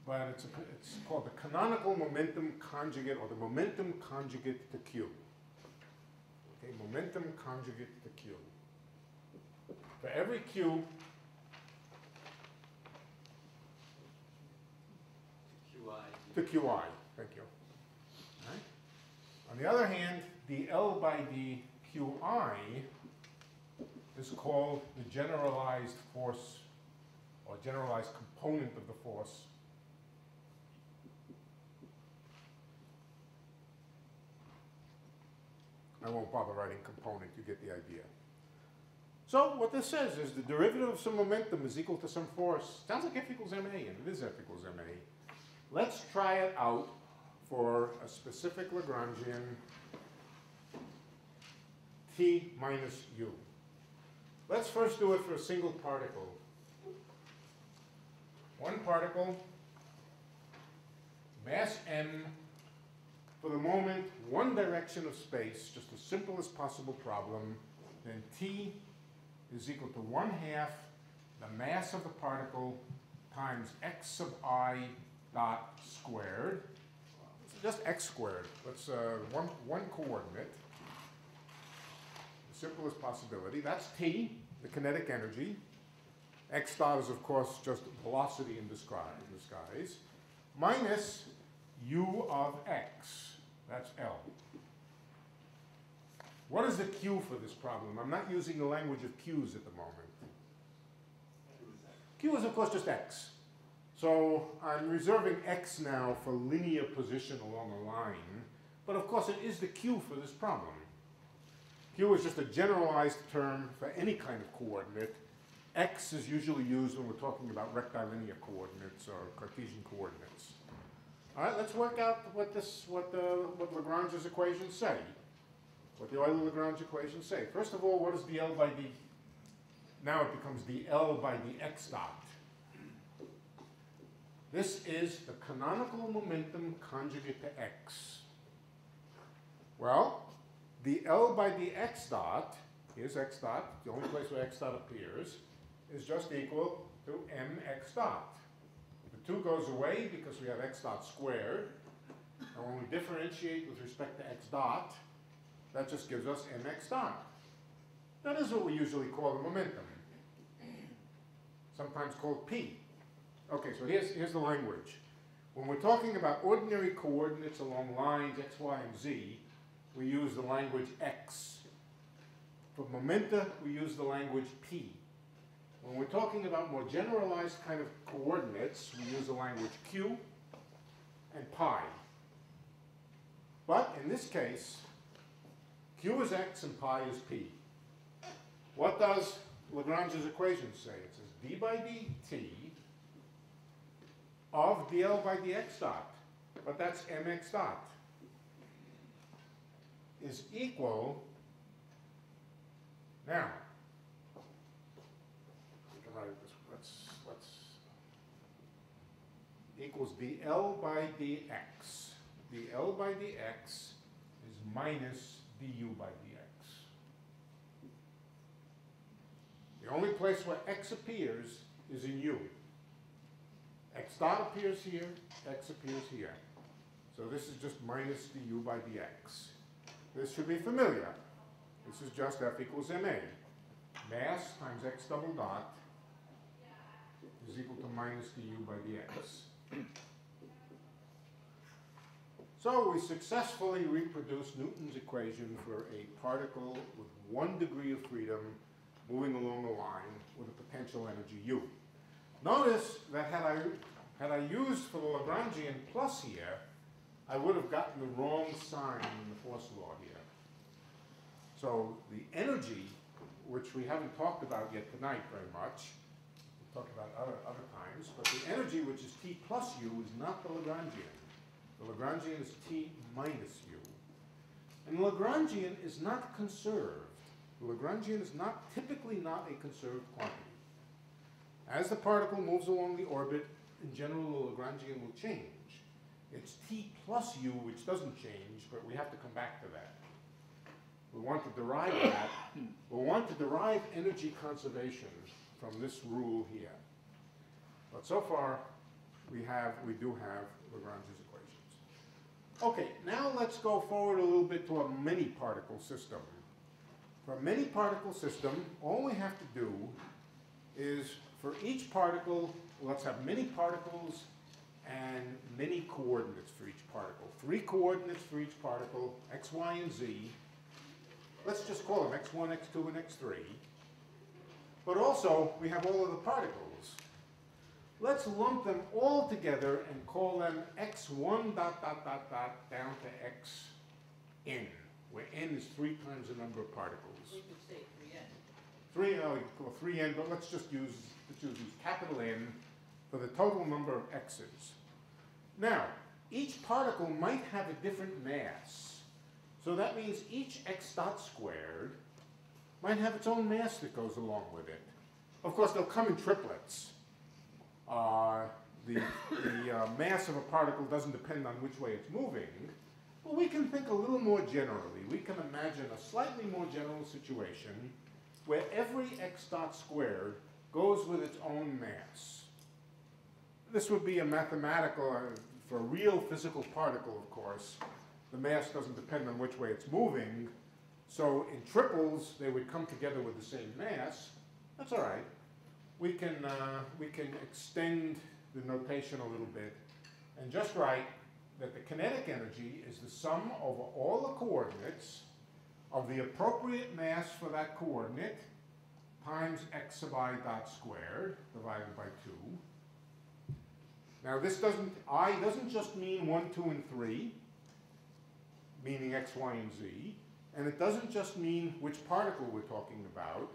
it's called the canonical momentum conjugate, or the momentum conjugate to q. Okay, momentum conjugate to q. For every q, to qi, thank you. All right. On the other hand, dl by dqi is called the generalized force, or generalized component of the force. I won't bother writing component, you get the idea. So what this says is the derivative of some momentum is equal to some force. Sounds like F equals ma, and it is F equals ma. Let's try it out for a specific Lagrangian t minus u. Let's first do it for a single particle. One particle, mass m, for the moment, one direction of space, just the simplest possible problem, then t is equal to 1/2 the mass of the particle times x sub I dot squared. Just x squared. Let's one coordinate. The simplest possibility. That's t, the kinetic energy. X dot is, of course, just velocity in disguise. Minus u of x. That's L. What is the q for this problem? I'm not using the language of q's at the moment. Q is, of course, just x. So I'm reserving x now for linear position along a line. But, of course, it is the q for this problem. Q is just a generalized term for any kind of coordinate. X is usually used when we're talking about rectilinear coordinates or Cartesian coordinates. All right, let's work out what Lagrange's equations say. What the Euler-Lagrange equations say. First of all, what is dl by d? Now it becomes dl by dx dot. This is the canonical momentum conjugate to x. Well, dl by dx dot here's x dot, the only place where x dot appears, is just equal to mx dot. The 2 goes away because we have x dot squared. And when we differentiate with respect to x dot, that just gives us mx dot. That is what we usually call the momentum, sometimes called p. Okay, so here's the language. When we're talking about ordinary coordinates along lines x, y, and z, we use the language x. For momenta, we use the language p. When we're talking about more generalized kind of coordinates, we use the language q and pi. But in this case, q is x and pi is p. What does Lagrange's equation say? It says d by dt of dl by dx dot, but that's mx dot, is equal, now, we can write this, let's equals dl by dx. dl by dx is minus du by dx. The only place where x appears is in u. X dot appears here, x appears here. So this is just minus du by dx. This should be familiar. This is just F equals ma. Mass times x double dot is equal to minus du by dx. So we successfully reproduced Newton's equation for a particle with 1 degree of freedom moving along a line with a potential energy U. Notice that had I used for the Lagrangian plus here, I would have gotten the wrong sign in the force law here. So the energy, which we haven't talked about yet tonight very much, we'll talk about other times, but the energy, which is T plus U, is not the Lagrangian. The Lagrangian is T minus U. And the Lagrangian is not conserved. The Lagrangian is typically not a conserved quantity. As the particle moves along the orbit, in general, the Lagrangian will change. It's T plus U, which doesn't change, but we have to come back to that. We want to derive that. We want to derive energy conservation from this rule here. But so far, we do have Lagrange's equations. Okay, now let's go forward a little bit to a many-particle system. For a many-particle system, all we have to do is, for each particle, let's have many particles and many coordinates for each particle. 3 coordinates for each particle, x, y, and z. Let's just call them x1, x2, and x3. But also, we have all of the particles. Let's lump them all together and call them x1 dot dot dot dot down to xn, where n is 3 times the number of particles. We could say 3n. 3n, but let's use capital N for the total number of x's. Now, each particle might have a different mass. So that means each x dot squared might have its own mass that goes along with it. Of course, they'll come in triplets. The mass of a particle doesn't depend on which way it's moving, but we can think a little more generally. We can imagine a slightly more general situation where every x dot squared goes with its own mass. This would be a mathematical, for a real physical particle, of course, the mass doesn't depend on which way it's moving, so in triples they would come together with the same mass. That's all right. We can extend the notation a little bit and just write that the kinetic energy is the sum over all the coordinates of the appropriate mass for that coordinate times x sub I dot squared divided by 2. Now this I doesn't just mean 1, 2, and 3, meaning x, y, and z, and it doesn't just mean which particle we're talking about.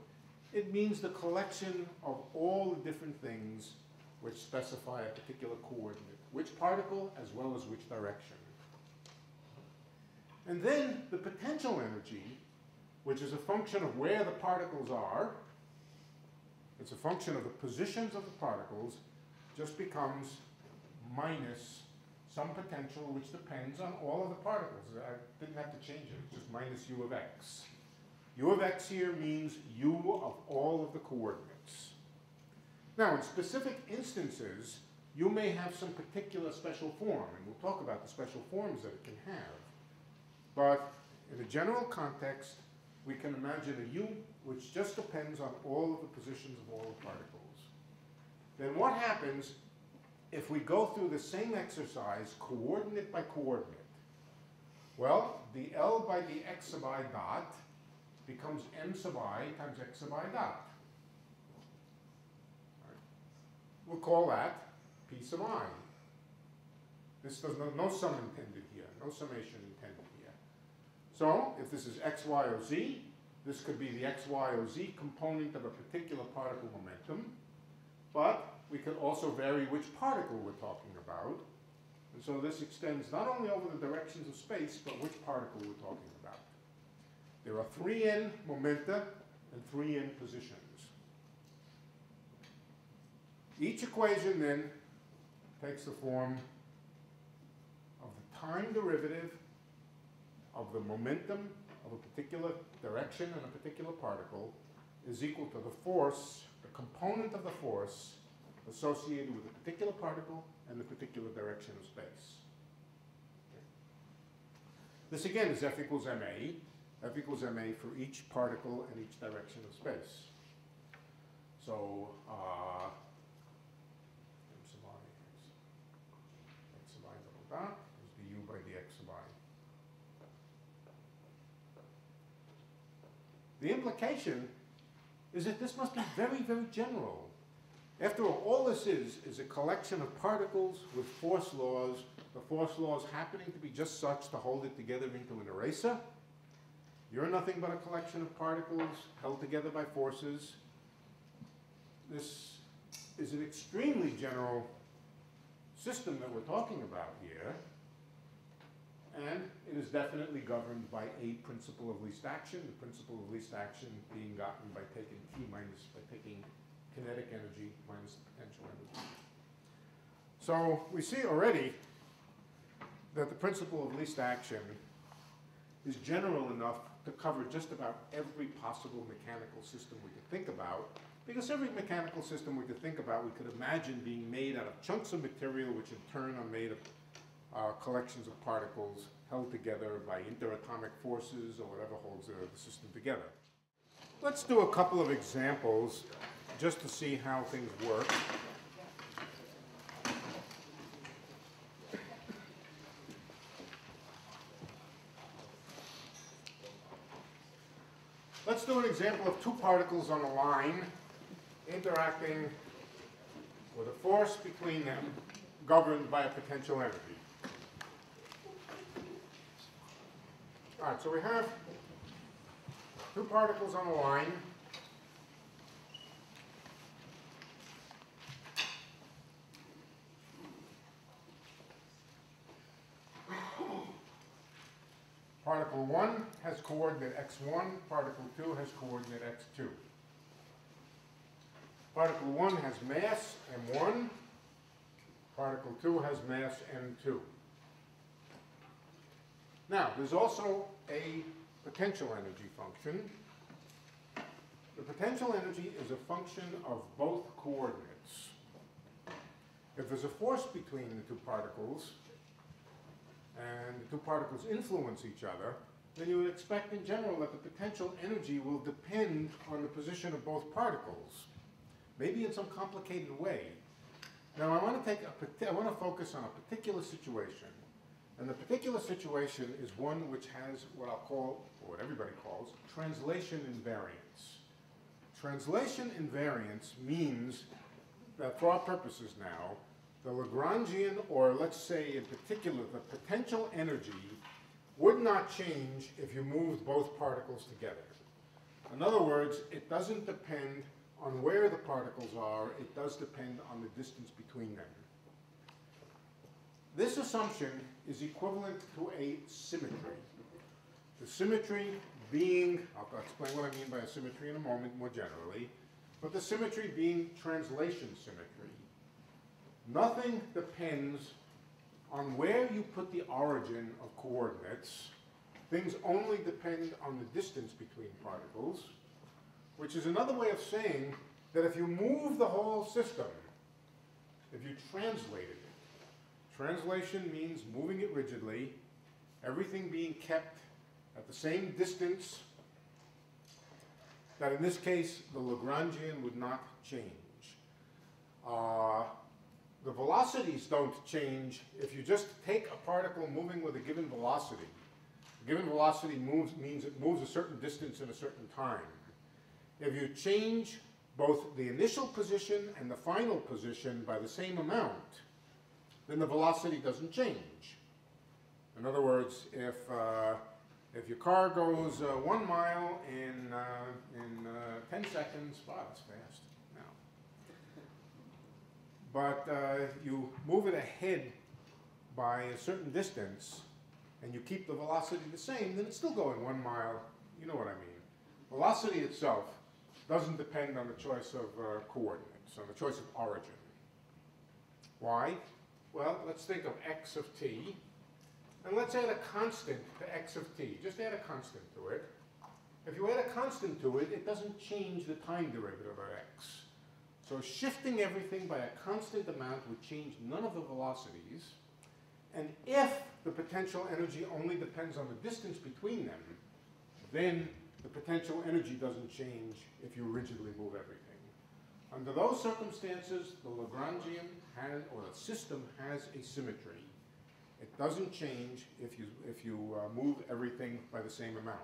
It means the collection of all the different things which specify a particular coordinate, which particle as well as which direction. And then the potential energy, which is a function of where the particles are, it's a function of the positions of the particles, just becomes minus some potential which depends on all of the particles. I didn't have to change it, it's just minus u of x. U of x here means U of all of the coordinates. Now, in specific instances, you may have some particular special form, and we'll talk about the special forms that it can have. But in a general context, we can imagine a U which just depends on all of the positions of all the particles. Then what happens if we go through the same exercise coordinate by coordinate? Well, the L by the x sub I dot becomes m sub I times x sub I dot. We'll call that P sub I. This does no sum intended here, no summation intended here. So if this is x, y, or z, this could be the x, y, or z component of a particular particle momentum, but we could also vary which particle we're talking about. And so this extends not only over the directions of space, but which particle we're talking about. There are 3n momenta and 3n positions. Each equation then takes the form of the time derivative of the momentum of a particular direction in a particular particle is equal to the force, the component of the force associated with a particular particle and the particular direction of space. Okay. This again is F equals ma. F equals ma for each particle and each direction of space. So m sub I is x sub I double dot is the u by the x sub I. The implication is that this must be very, very general. After all this is a collection of particles with force laws, the force laws happening to be just such to hold it together into an eraser. You're nothing but a collection of particles held together by forces. This is an extremely general system that we're talking about here, and it is definitely governed by a principle of least action, the principle of least action being gotten by taking taking kinetic energy minus the potential energy. So we see already that the principle of least action is general enough to cover just about every possible mechanical system we could think about, because every mechanical system we could think about we could imagine being made out of chunks of material which in turn are made of collections of particles held together by interatomic forces or whatever holds the system together. Let's do a couple of examples just to see how things work. Let's do an example of two particles on a line interacting with a force between them governed by a potential energy. All right, so we have two particles on a line. Particle 1 has coordinate x1, particle 2 has coordinate x2. Particle 1 has mass m1, particle 2 has mass m2. Now, there's also a potential energy function. The potential energy is a function of both coordinates. If there's a force between the two particles, and the two particles influence each other, then you would expect in general that the potential energy will depend on the position of both particles, maybe in some complicated way. Now I want to focus on a particular situation, and the particular situation is one which has what I'll call, or what everybody calls, translation invariance. Translation invariance means that for our purposes now, the Lagrangian, or let's say in particular, the potential energy would not change if you moved both particles together. In other words, it doesn't depend on where the particles are, it does depend on the distance between them. This assumption is equivalent to a symmetry. The symmetry being, I'll explain what I mean by a symmetry in a moment more generally, but the symmetry being translation symmetry. Nothing depends on where you put the origin of coordinates. things only depend on the distance between particles, which is another way of saying that if you move the whole system, if you translate it, translation means moving it rigidly, everything being kept at the same distance, that in this case the Lagrangian would not change. The velocities don't change if you just take a particle moving with a given velocity. A given velocity means it moves a certain distance in a certain time. If you change both the initial position and the final position by the same amount, then the velocity doesn't change. In other words, if your car goes 1 mile in 10 seconds, wow, that's fast now. But you move it ahead by a certain distance, and you keep the velocity the same, then it's still going 1 mile. You know what I mean. Velocity itself doesn't depend on the choice of coordinates, on the choice of origin. Why? Well, let's think of x of t, and let's add a constant to x of t. Just add a constant to it. If you add a constant to it, it doesn't change the time derivative of x. So shifting everything by a constant amount would change none of the velocities. And if the potential energy only depends on the distance between them, then the potential energy doesn't change if you rigidly move everything. Under those circumstances, the Lagrangian has, or the system has a symmetry. It doesn't change if you move everything by the same amount.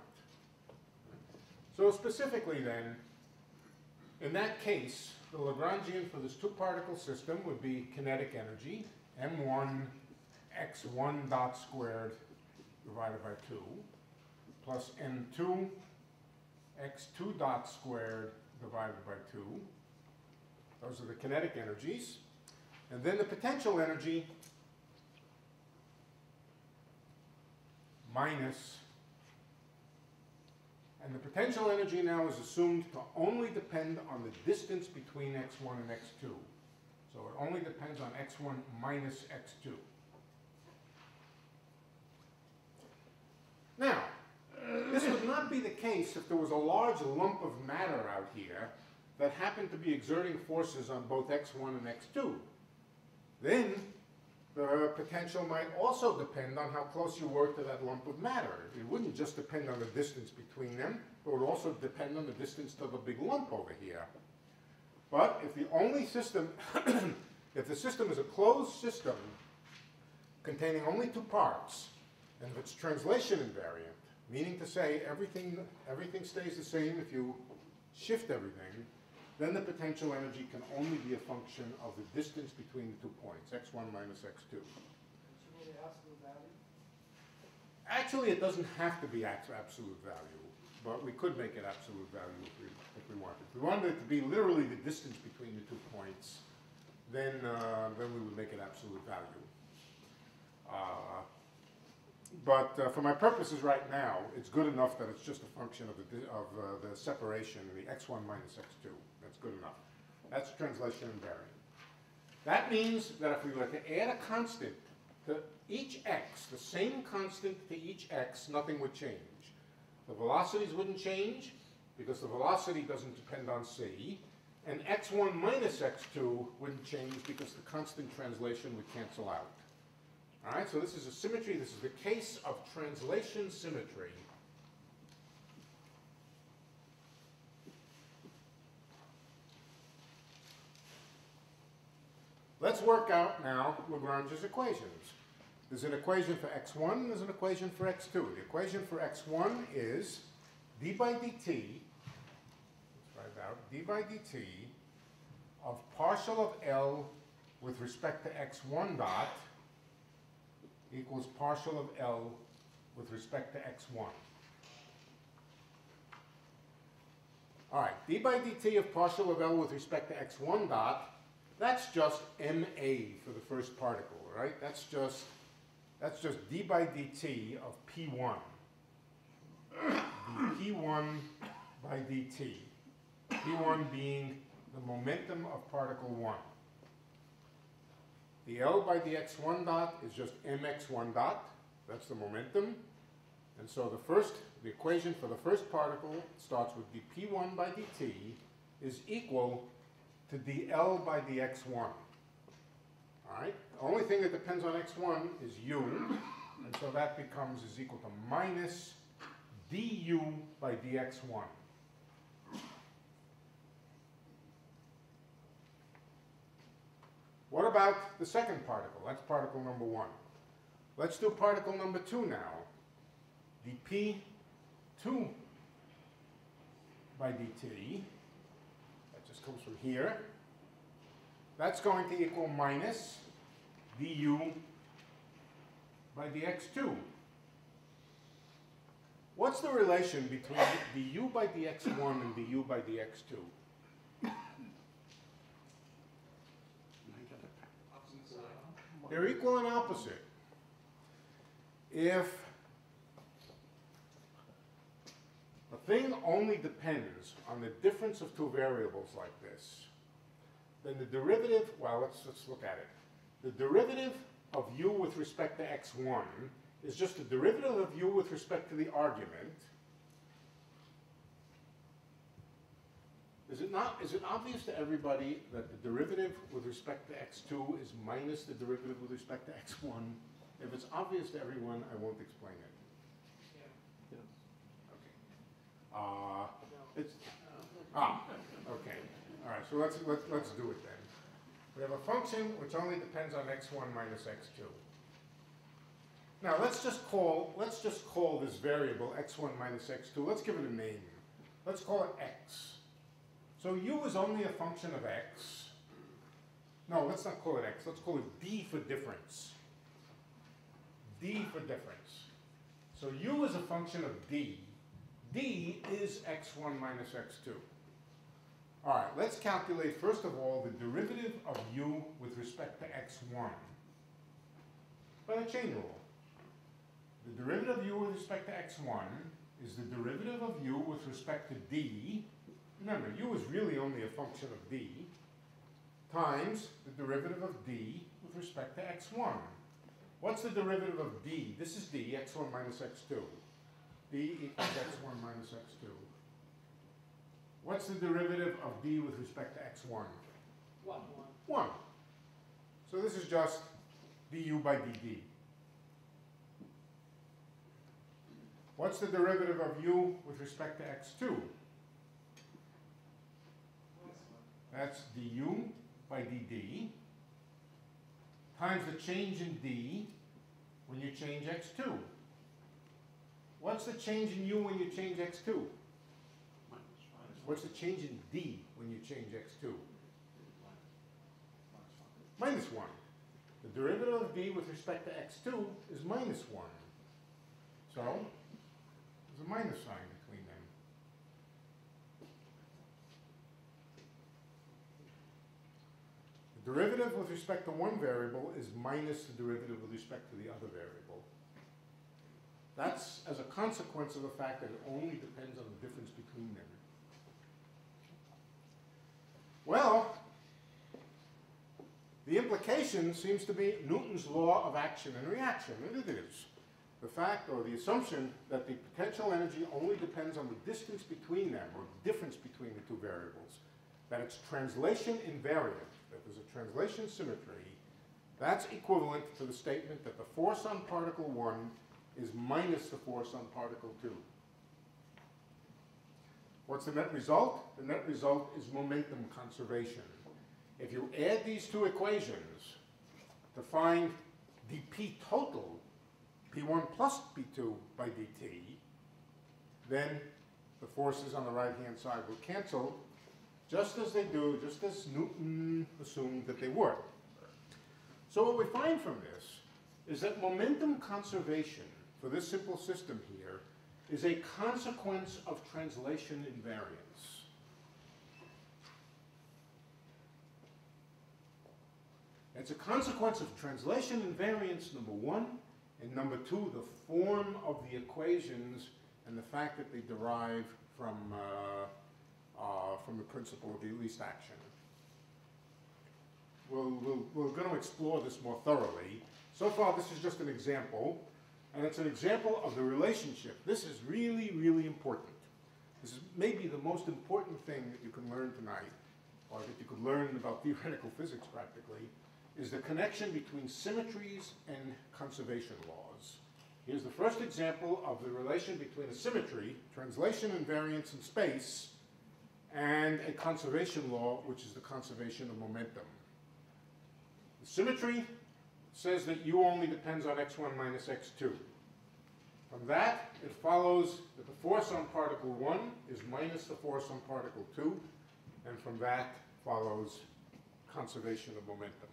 So specifically then, in that case, the Lagrangian for this two-particle system would be kinetic energy, m1 x1 dot squared divided by 2, plus m2 x2 dot squared divided by 2. Those are the kinetic energies. And then the potential energy minus, and the potential energy now is assumed to only depend on the distance between x1 and x2. So it only depends on x1 minus x2. Now, this would not be the case if there was a large lump of matter out here that happened to be exerting forces on both x1 and x2. Then the potential might also depend on how close you were to that lump of matter. It wouldn't just depend on the distance between them, but it would also depend on the distance to the big lump over here. But if the only system, if the system is a closed system containing only two parts, and if it's translation invariant, meaning to say everything stays the same if you shift everything, then the potential energy can only be a function of the distance between the 2 points, x1 minus x2. Actually, it doesn't have to be absolute value, but we could make it absolute value if we wanted. If we wanted it to be literally the distance between the 2 points, then we would make it absolute value. But for my purposes right now, it's good enough that it's just a function of the separation, the x1 minus x2. That's good enough. That's translation invariant. That means that if we were to add a constant to each x, the same constant to each x, nothing would change. The velocities wouldn't change because the velocity doesn't depend on c, and x1 minus x2 wouldn't change because the constant translation would cancel out. All right, so this is a symmetry. This is the case of translation symmetry. Let's work out now Lagrange's equations. There's an equation for x1, and there's an equation for x2. The equation for x1 is d by dt, let's write it out, d by dt of partial of L with respect to x1 dot equals partial of L with respect to x1. All right, d by dt of partial of L with respect to x1 dot, that's just ma for the first particle, right? That's just d by dt of p1. p1 by dt. p1 being the momentum of particle 1. The L by the x1 dot is just mx1 dot. That's the momentum. And so the equation for the first particle starts with dp1 by dt is equal to dl by dx1. All right? The only thing that depends on x1 is u, and so that becomes is equal to minus du by dx1. What about the second particle? That's particle number 1. Let's do particle number 2 now. dp2 by dt, that just comes from here. That's going to equal minus du by dx2. What's the relation between du by dx1 and du by dx2? They're equal and opposite. If a thing only depends on the difference of two variables like this, then the derivative, well, let's look at it. The derivative of u with respect to x1 is just the derivative of u with respect to the argument. Is it obvious to everybody that the derivative with respect to x2 is minus the derivative with respect to x1? If it's obvious to everyone, I won't explain it. Okay. Okay. All right. So let's do it then. We have a function which only depends on x1 minus x2. Now let's just call this variable x1 minus x2. Let's give it a name. Let's call it x. So u is only a function of x. No, let's not call it x. Let's call it d for difference. D for difference. So u is a function of d. D is x1 minus x2. All right, let's calculate, first of all, the derivative of u with respect to x1 by the chain rule. The derivative of u with respect to x1 is the derivative of u with respect to d. Remember, u is really only a function of d, times the derivative of d with respect to x1. What's the derivative of d? This is d, x1 minus x2. d equals x1 minus x2. What's the derivative of d with respect to x1? 1. 1. So this is just du by dd. What's the derivative of u with respect to x2? That's du by dd times the change in d when you change x2. What's the change in u when you change x2? What's the change in d when you change x2? Minus 1. The derivative of d with respect to x2 is minus 1. So there's a minus sign between them. The derivative with respect to one variable is minus the derivative with respect to the other variable. That's as a consequence of the fact that it only depends on the difference between them. Well, the implication seems to be Newton's law of action and reaction, and it is. The fact or the assumption that the potential energy only depends on the distance between them, or the difference between the two variables, that it's translation invariant, that there's a translation symmetry, that's equivalent to the statement that the force on particle 1 is minus the force on particle 2. What's the net result? The net result is momentum conservation. If you add these two equations to find dp total, p1 plus p2 by dt, then the forces on the right-hand side will cancel just as they do, just as Newton assumed that they would. So what we find from this is that momentum conservation for this simple system here is a consequence of translation invariance. It's a consequence of translation invariance, number one, and number two, the form of the equations and the fact that they derive from the principle of the least action. We're going to explore this more thoroughly. So far, this is just an example. And it's an example of the relationship. This is really, really important. This is maybe the most important thing that you can learn tonight, or that you could learn about theoretical physics practically, is the connection between symmetries and conservation laws. Here's the first example of the relation between a symmetry, translation invariance in space, and a conservation law, which is the conservation of momentum. The symmetry says that U only depends on x1 minus x2. From that, it follows that the force on particle 1 is minus the force on particle 2, and from that follows conservation of momentum.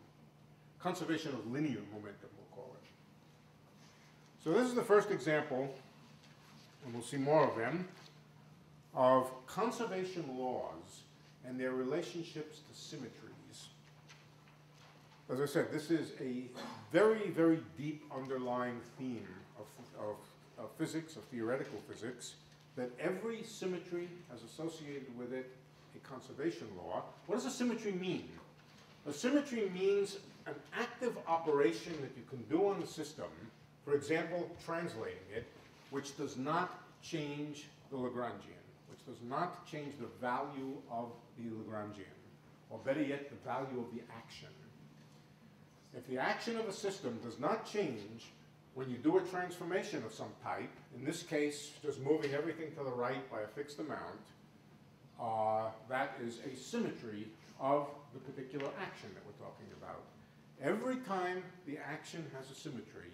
Conservation of linear momentum, we'll call it. So this is the first example, and we'll see more of them, of conservation laws and their relationships to symmetries. As I said, this is a very, very deep underlying theme of physics, of theoretical physics, that every symmetry has associated with it a conservation law. What does a symmetry mean? A symmetry means an active operation that you can do on the system, for example, translating it, which does not change the Lagrangian, which does not change the value of the Lagrangian, or better yet, the value of the action. If the action of a system does not change when you do a transformation of some type, in this case, just moving everything to the right by a fixed amount, that is a symmetry of the particular action that we're talking about. Every time the action has a symmetry,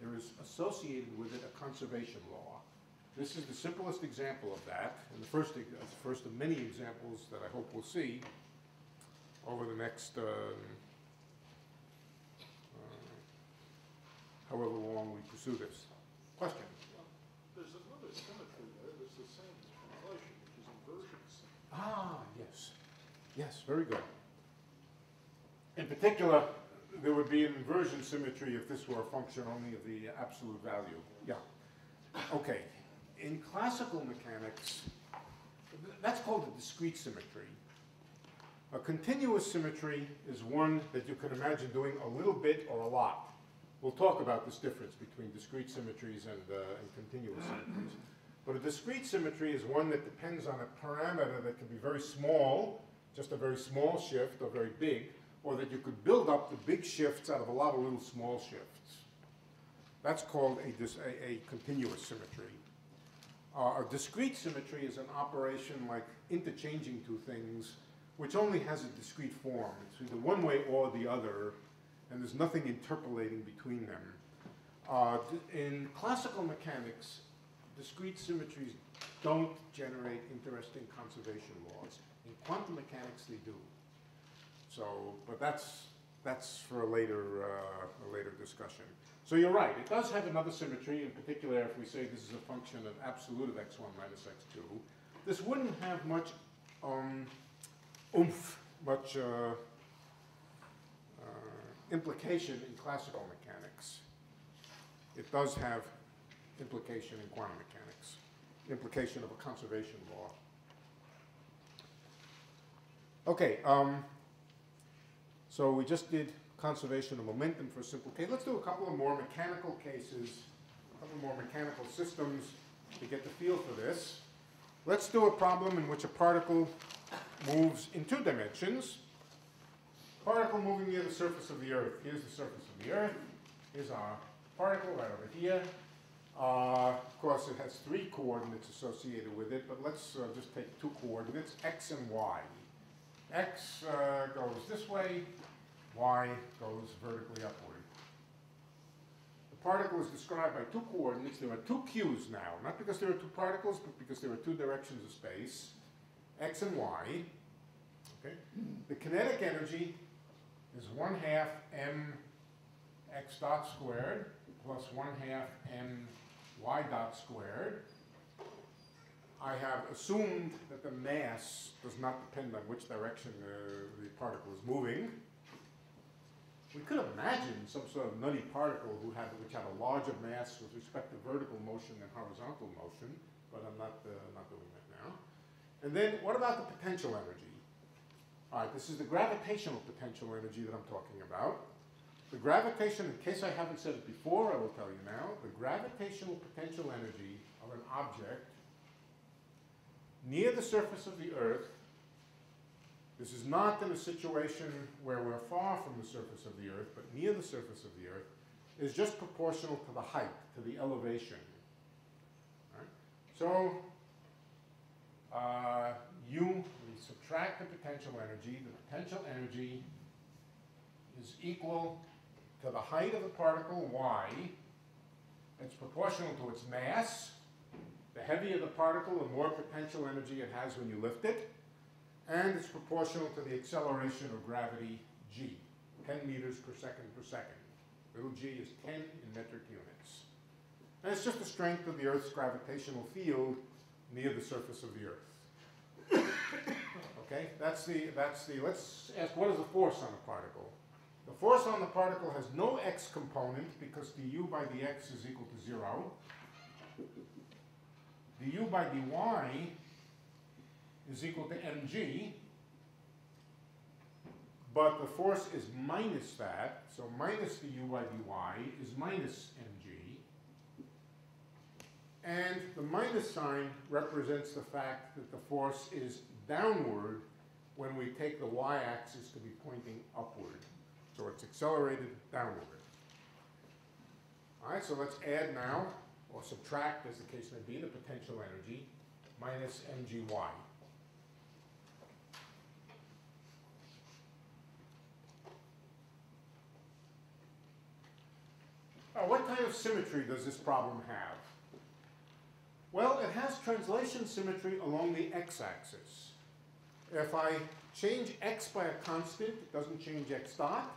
there is associated with it a conservation law. This is the simplest example of that, and the first of many examples that I hope we'll see over the next however long we pursue this. Question? There's another symmetry there that's the same as translation, which is inversion symmetry. Ah, yes. Yes, very good. In particular, there would be an inversion symmetry if this were a function only of the absolute value. Yeah. Okay. In classical mechanics, that's called a discrete symmetry. A continuous symmetry is one that you can imagine doing a little bit or a lot. We'll talk about this difference between discrete symmetries and continuous symmetries. But a discrete symmetry is one that depends on a parameter that can be very small, just a very small shift, or very big, or that you could build up the big shifts out of a lot of little small shifts. That's called a continuous symmetry. A discrete symmetry is an operation like interchanging two things, which only has a discrete form. It's either one way or the other, and there's nothing interpolating between them. In classical mechanics, discrete symmetries don't generate interesting conservation laws. In quantum mechanics, they do. So, but that's for a later discussion. So you're right, it does have another symmetry, in particular if we say this is a function of absolute of x1 minus x2. This wouldn't have much oomph, much implication in classical mechanics. It does have implication in quantum mechanics, implication of a conservation law. Okay, so we just did conservation of momentum for a simple case. Let's do a couple of more mechanical cases, a couple more mechanical systems to get the feel for this. Let's do a problem in which a particle moves in 2 dimensions. Particle moving near the surface of the Earth. Here's the surface of the Earth. Here's our particle right over here. Of course, it has 3 coordinates associated with it, but let's just take 2 coordinates, x and y. X goes this way, y goes vertically upward. The particle is described by 2 coordinates. There are 2 q's now, not because there are 2 particles, but because there are 2 directions of space, x and y. Okay? The kinetic energy is 1/2 m x dot squared plus 1/2 m y dot squared. I have assumed that the mass does not depend on which direction the particle is moving. We could imagine some sort of nutty particle which had a larger mass with respect to vertical motion than horizontal motion, but I'm not doing that now. And then what about the potential energy? All right, this is the gravitational potential energy that I'm talking about. the gravitation, in case I haven't said it before, I will tell you now, the gravitational potential energy of an object near the surface of the Earth, this is not in a situation where we're far from the surface of the Earth, but near the surface of the Earth, is just proportional to the height, to the elevation. Right? So, we subtract the potential energy. The potential energy is equal to the height of the particle, y. It's proportional to its mass. The heavier the particle, the more potential energy it has when you lift it. And it's proportional to the acceleration of gravity, g, 10 meters per second per second. Little g is 10 in metric units. And it's just the strength of the Earth's gravitational field near the surface of the Earth. Okay, let's ask, what is the force on a particle? The force on the particle has no x component because du by dx is equal to 0. Du by dy is equal to mg, but the force is minus that, so minus du by dy is minus mg. And the minus sign represents the fact that the force is downward when we take the y-axis to be pointing upward. So it's accelerated downward. All right, so let's add now, or subtract, as the case may be, the potential energy minus mgy. What kind of symmetry does this problem have? Well, it has translation symmetry along the x-axis. If I change x by a constant, it doesn't change x dot.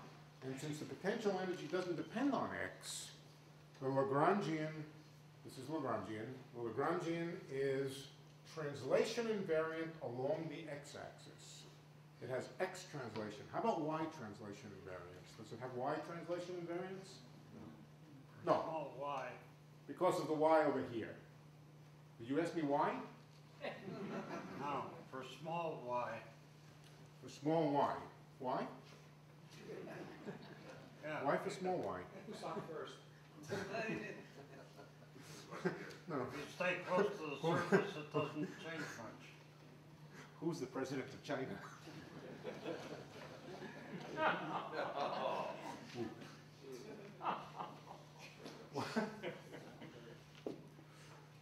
And since the potential energy doesn't depend on x, the Lagrangian, this is Lagrangian, the Lagrangian is translation invariant along the x-axis. It has x translation. How about y translation invariance? Does it have y translation invariance? No. Oh, why? Because of the y over here. Did you ask me why? No, for small y. For small y. Why? Yeah. Why for small y? Who saw it first? No. If you stay close to the surface, it doesn't change much. Who's the president of China?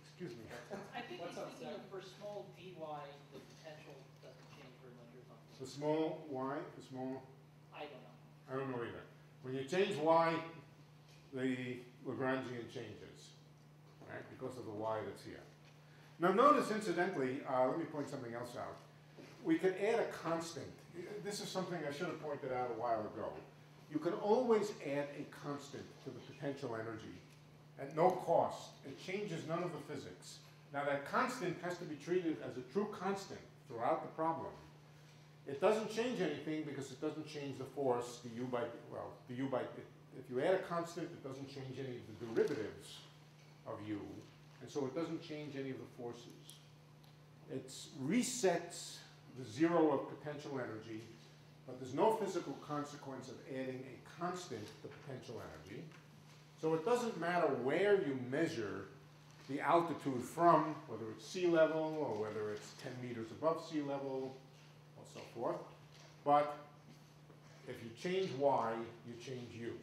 Excuse me. I think he's thinking of for small dy, the potential doesn't change very much or something. The small y, the small, I don't know. I don't know either. When you change y, the Lagrangian changes, right, because of the y that's here. Now notice, incidentally, let me point something else out. We could add a constant. This is something I should have pointed out a while ago. You can always add a constant to the potential energy at no cost. It changes none of the physics. Now that constant has to be treated as a true constant throughout the problem. It doesn't change anything because it doesn't change the force, du by, if you add a constant, it doesn't change any of the derivatives of u, and so it doesn't change any of the forces. It resets the zero of potential energy, but there's no physical consequence of adding a constant to potential energy. So it doesn't matter where you measure the altitude from, whether it's sea level or whether it's 10 meters above sea level, or so forth. But if you change y, you change u.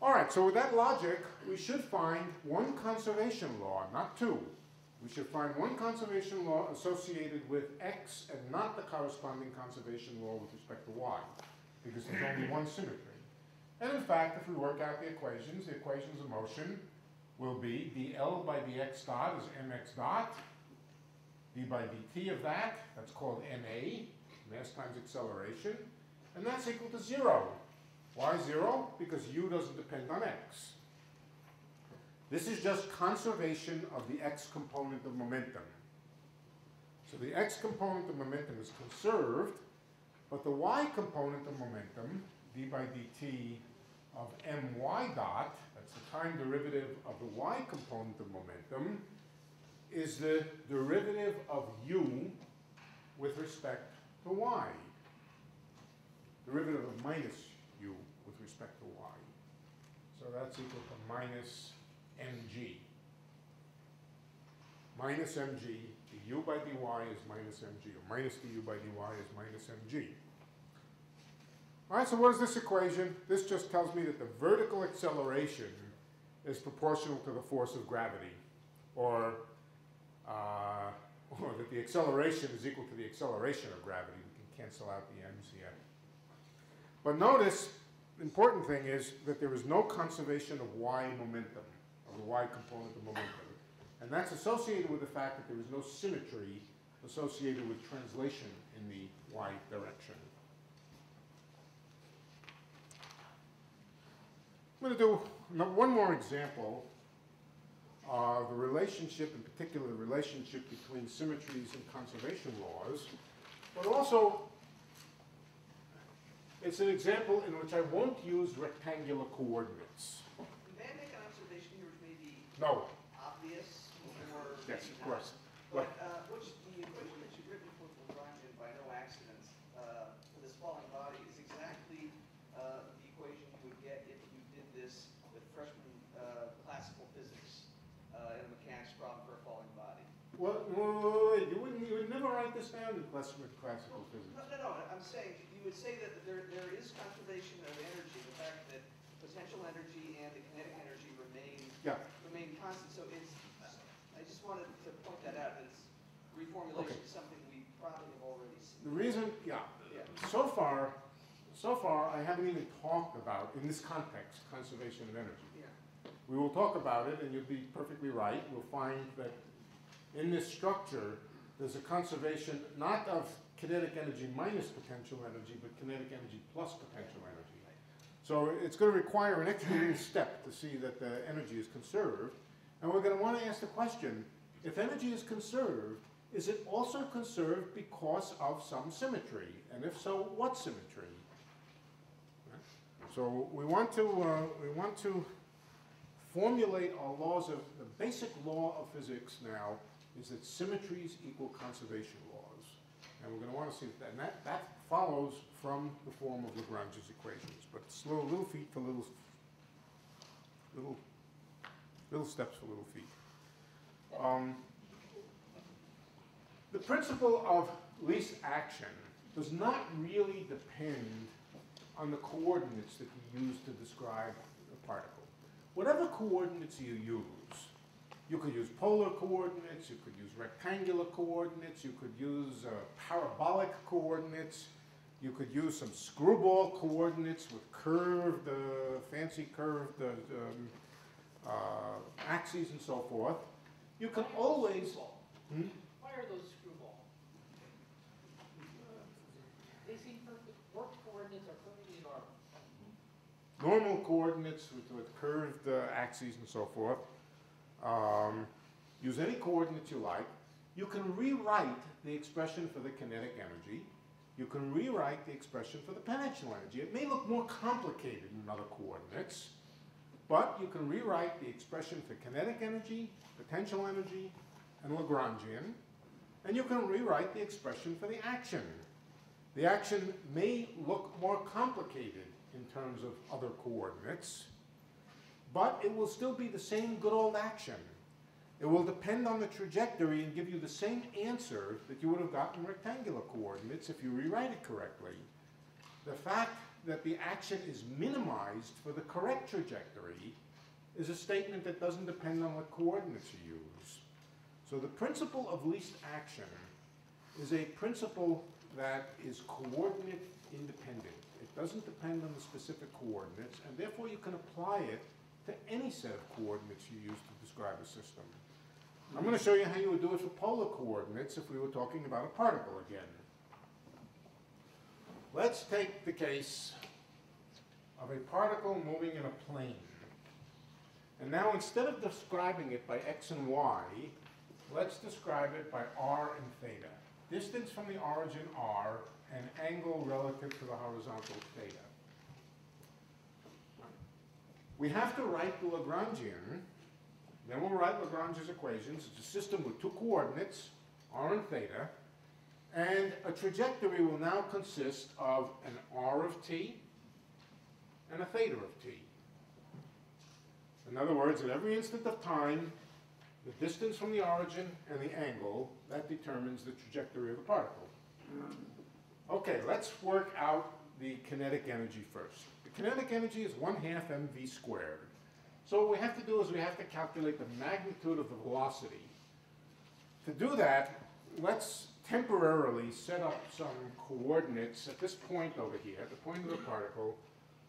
All right, so with that logic, we should find one conservation law, not two. We should find one conservation law associated with x and not the corresponding conservation law with respect to y, because there's only one symmetry. And in fact, if we work out the equations of motion will be dl by dx dot is mx dot, d by dt of that, that's called ma, mass times acceleration, and that's equal to 0. Why 0? Because u doesn't depend on x. This is just conservation of the x component of momentum. So the x component of momentum is conserved, but the y component of momentum, d by dt of my dot, that's the time derivative of the y component of momentum, is the derivative of u with respect to y. Derivative of minus u with respect to y. So that's equal to minus mg. Minus mg, du by dy is minus mg, or minus du by dy is minus mg. All right, so what is this equation? This just tells me that the vertical acceleration is proportional to the force of gravity, or that the acceleration is equal to the acceleration of gravity. We can cancel out the m's here. But notice, the important thing is that there is no conservation of y momentum, of the y component of momentum. And that's associated with the fact that there is no symmetry associated with translation in the y direction. I'm going to do one more example of the relationship, in particular the relationship between symmetries and conservation laws, but also it's an example in which I won't use rectangular coordinates. May I make an observation here which may be No. obvious or Yes, maybe of course. not? But which the equation that you've written for Lagrange by no accident for this falling body is exactly the equation you would get if you did this with freshman classical physics in a mechanics problem for a falling body. Well, wait, you would never write this down in classical physics. No, I'm saying you would say that there is conservation of energy, the fact that potential energy and the kinetic energy remain constant. So it's, I just wanted to point that out. It's reformulation is something we probably have already seen. The reason, so far I haven't even talked about, in this context, conservation of energy. Yeah. We will talk about it, and you'll be perfectly right. We'll find that in this structure, there's a conservation not of kinetic energy minus potential energy, but kinetic energy plus potential energy. So it's going to require an extra little step to see that the energy is conserved. And we're going to want to ask the question, if energy is conserved, is it also conserved because of some symmetry? And if so, what symmetry? So we want to formulate our laws of, the basic law of physics now is that symmetries equal conservation laws. And we're going to want to see that. And that follows from the form of Lagrange's equations. But it's little feet for little steps for little feet. The principle of least action does not really depend on the coordinates that you use to describe a particle. Whatever coordinates you use, you could use polar coordinates, you could use rectangular coordinates, you could use parabolic coordinates, you could use some screwball coordinates with curved, fancy curved axes and so forth. You can always... Why are those screwball? They seem perfect. Work coordinates are perfectly normal. Normal coordinates with curved axes and so forth. Use any coordinates you like. You can rewrite the expression for the kinetic energy. You can rewrite the expression for the potential energy. It may look more complicated in other coordinates, but you can rewrite the expression for kinetic energy, potential energy, and Lagrangian, and you can rewrite the expression for the action. The action may look more complicated in terms of other coordinates, but it will still be the same good old action. It will depend on the trajectory and give you the same answer that you would have gotten in rectangular coordinates if you rewrite it correctly. The fact that the action is minimized for the correct trajectory is a statement that doesn't depend on what coordinates you use. So the principle of least action is a principle that is coordinate independent. It doesn't depend on the specific coordinates, and therefore you can apply it to any set of coordinates you use to describe a system. I'm going to show you how you would do it for polar coordinates if we were talking about a particle again. Let's take the case of a particle moving in a plane. And now instead of describing it by x and y, let's describe it by r and theta. Distance from the origin r and angle relative to the horizontal theta. We have to write the Lagrangian. Then we'll write Lagrange's equations. It's a system with two coordinates, r and theta. And a trajectory will now consist of an r of t and a theta of t. In other words, at every instant of time, the distance from the origin and the angle, that determines the trajectory of the particle. Okay, let's work out the kinetic energy first. The kinetic energy is 1/2 mv squared. So what we have to do is we have to calculate the magnitude of the velocity. To do that, let's temporarily set up some coordinates at this point over here, at the point of the particle,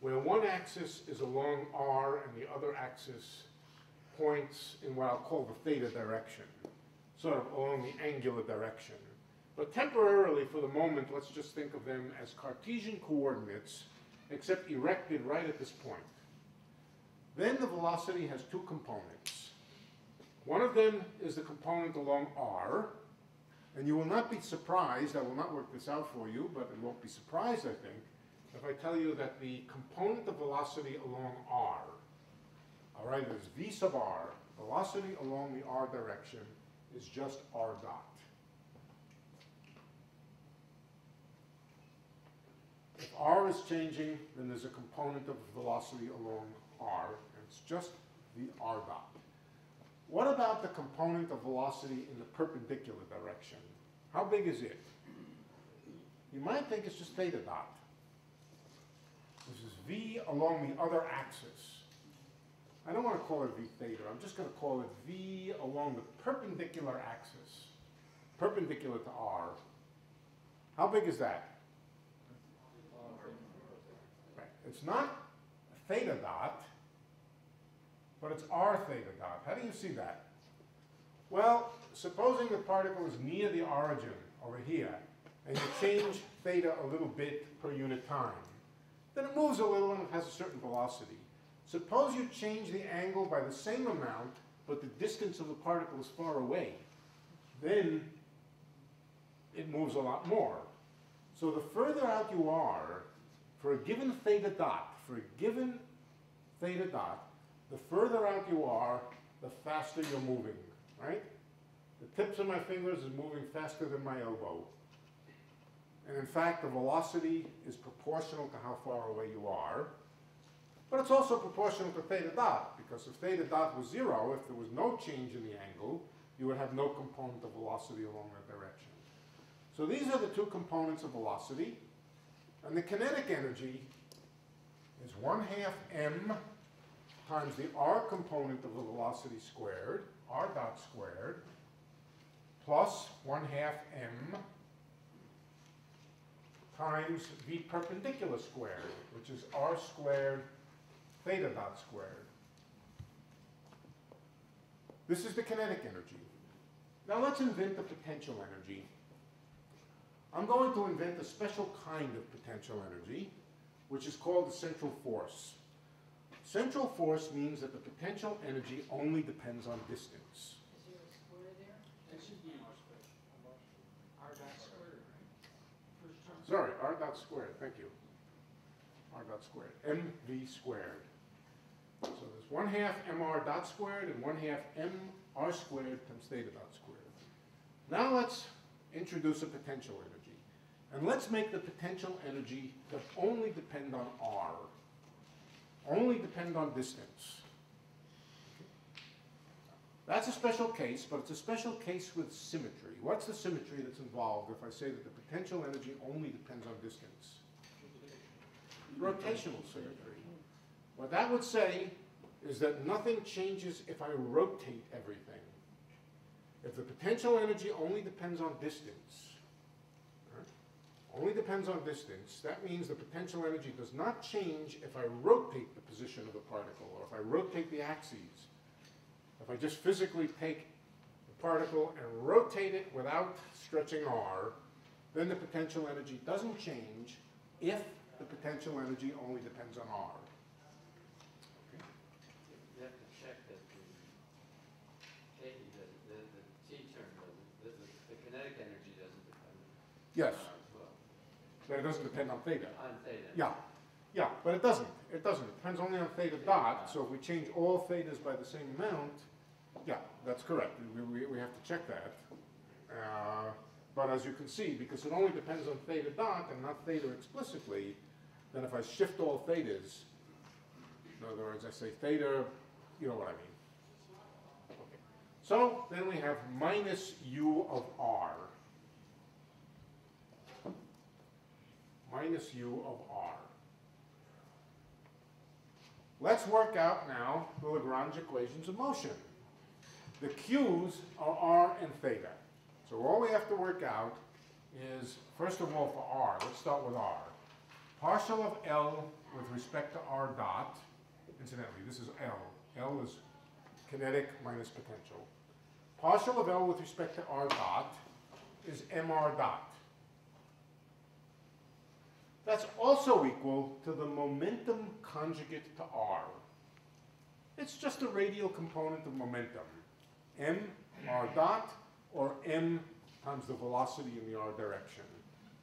where one axis is along r and the other axis points in what I'll call the theta direction, sort of along the angular direction. But temporarily, for the moment, let's just think of them as Cartesian coordinates, except erected right at this point. Then the velocity has two components. One of them is the component along r, and you will not be surprised, I will not work this out for you, but you won't be surprised, I think, if I tell you that the component of velocity along r, all right, is v sub r, velocity along the r direction is just r dot. If r is changing, then there's a component of velocity along r, and it's just the r dot. What about the component of velocity in the perpendicular direction? How big is it? You might think it's just theta dot. This is v along the other axis. I don't want to call it v theta. I'm just going to call it v along the perpendicular axis, perpendicular to r. How big is that? Right. It's not theta dot, but it's r theta dot. How do you see that? Well, supposing the particle is near the origin over here, and you change theta a little bit per unit time, then it moves a little and it has a certain velocity. Suppose you change the angle by the same amount, but the distance of the particle is far away. Then it moves a lot more. So the further out you are, for a given theta dot, the further out you are, the faster you're moving, right? The tips of my fingers is moving faster than my elbow. And in fact, the velocity is proportional to how far away you are. But it's also proportional to theta dot, because if theta dot was 0, if there was no change in the angle, you would have no component of velocity along that direction. So these are the two components of velocity. And the kinetic energy is 1/2 m times the r component of the velocity squared, r dot squared, plus 1/2 m times v perpendicular squared, which is r squared theta dot squared. This is the kinetic energy. Now let's invent the potential energy. I'm going to invent a special kind of potential energy, which is called the central force. Central force means that the potential energy only depends on distance. Is there a square there? It should be r dot squared, right? First term. Sorry, r dot squared, thank you. R dot squared, mv squared. So there's 1/2 mr dot squared and 1/2 mr squared times theta dot squared. Now let's introduce a potential energy. And let's make the potential energy that only depend on r, only depend on distance. That's a special case, but it's a special case with symmetry. What's the symmetry that's involved if I say that the potential energy only depends on distance? Rotational symmetry. What that would say is that nothing changes if I rotate everything. If the potential energy only depends on distance, only depends on distance, that means the potential energy does not change if I rotate the position of the particle, or if I rotate the axes. If I just physically take the particle and rotate it without stretching r, then the potential energy doesn't change if the potential energy only depends on r. You have to check that the T term doesn't, the kinetic energy doesn't depend Yes, on r as well. but it doesn't depend on theta. On theta. Yeah, but it doesn't. It doesn't. It depends only on theta dot. So if we change all thetas by the same amount, yeah, that's correct. We have to check that. But as you can see, because it only depends on theta dot and not theta explicitly, then if I shift all thetas, In other words, I say theta, you know what I mean. Okay. So then we have minus u of r. Minus u of r. Let's work out now the Lagrange equations of motion. The q's are r and theta. So all we have to work out is, first of all, for r, let's start with r. Partial of L with respect to r dot, incidentally, this is L. L is kinetic minus potential. Partial of L with respect to r dot is mr dot. That's also equal to the momentum conjugate to r. It's just a radial component of momentum. M r dot, or m times the velocity in the r direction.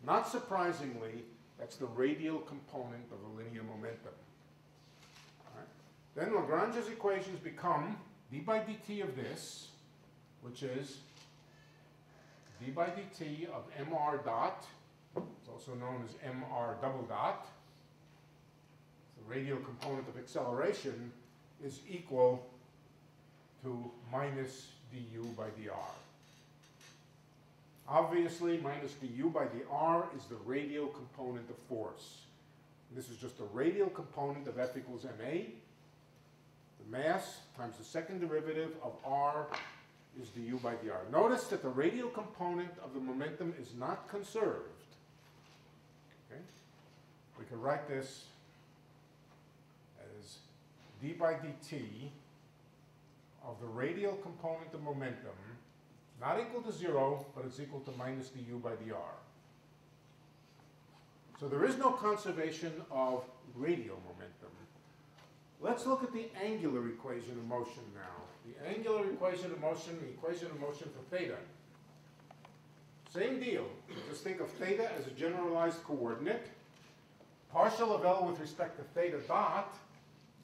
Not surprisingly, that's the radial component of a linear momentum. All right. Then Lagrange's equations become d by dt of this, which is d by dt of mr dot, it's also known as mr double dot, the radial component of acceleration, is equal to minus du by dr. Obviously, minus du by dr is the radial component of force. This is just a radial component of F equals ma. The mass times the second derivative of r is du by dr. Notice that the radial component of the momentum is not conserved. Okay? We can write this as d by dt of the radial component of momentum, not equal to 0, but it's equal to minus du by dr. So there is no conservation of radial momentum. Let's look at the angular equation of motion now. The angular equation of motion, the equation of motion for theta. Same deal. Just think of theta as a generalized coordinate. Partial of L with respect to theta dot,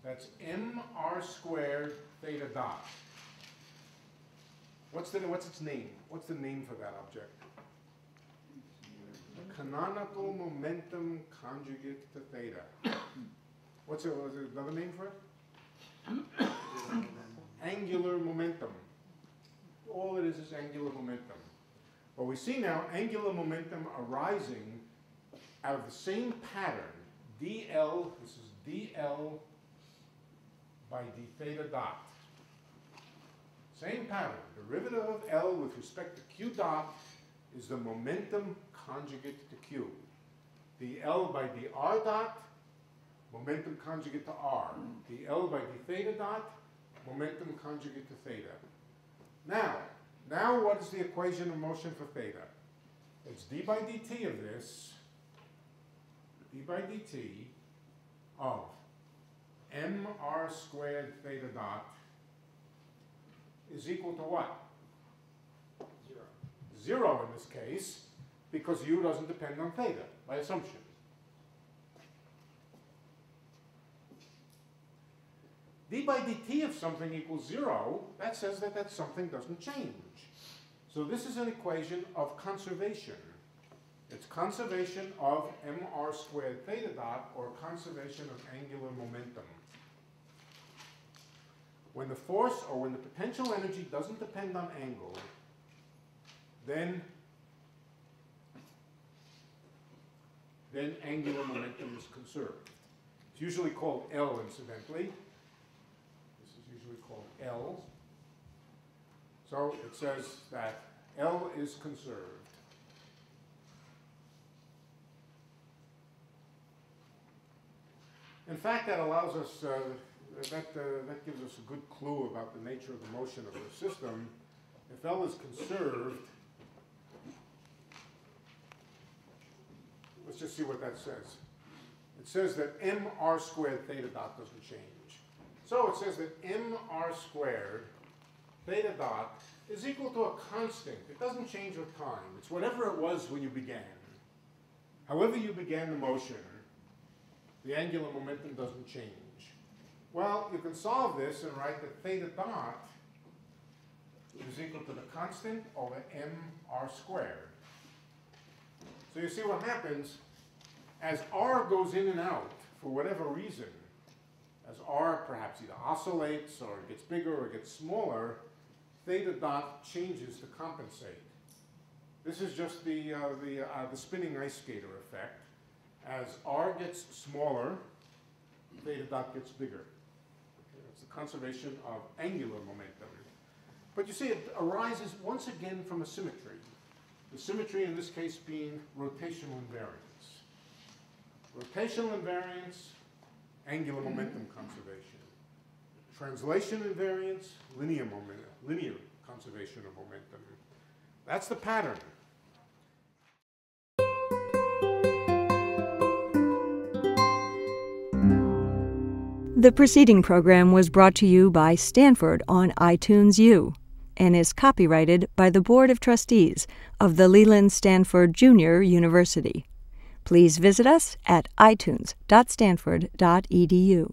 that's mr squared theta dot. What's its name? What's the name for that object? The canonical momentum conjugate to theta. Was there another name for it? Angular momentum. All it is angular momentum. But we see now angular momentum arising out of the same pattern. dl, this is dl by d theta dot. Same pattern. Derivative of L with respect to q dot is the momentum conjugate to q. dl by dr dot, momentum conjugate to r. dl by d theta dot, momentum conjugate to theta. Now what is the equation of motion for theta? It's d by dt of this, d by dt of mr squared theta dot is equal to what? 0. 0 in this case, because u doesn't depend on theta, by assumption. d by dt of something equals 0, that says that that something doesn't change. So this is an equation of conservation. It's conservation of mr squared theta dot, or conservation of angular momentum. When the force, or when the potential energy doesn't depend on angle, then angular momentum is conserved. It's usually called L, incidentally. This is usually called L. So it says that L is conserved. In fact, that allows us, that gives us a good clue about the nature of the motion of the system. If L is conserved, let's just see what that says. It says that mr squared theta dot doesn't change. So it says that mr squared theta dot is equal to a constant. It doesn't change with time. It's whatever it was when you began. However you began the motion, the angular momentum doesn't change. Well, you can solve this and write that theta dot is equal to the constant over mr squared. So you see what happens as r goes in and out for whatever reason. As R perhaps either oscillates or gets bigger or gets smaller, theta dot changes to compensate. This is just the spinning ice skater effect. As R gets smaller, theta dot gets bigger. Okay, that's the conservation of angular momentum. But you see, it arises once again from a symmetry. The symmetry in this case being rotational invariance. Rotational invariance, angular momentum conservation. Translation invariance, linear conservation of momentum. That's the pattern. The preceding program was brought to you by Stanford on iTunes U and is copyrighted by the Board of Trustees of the Leland Stanford Junior University. Please visit us at itunes.stanford.edu.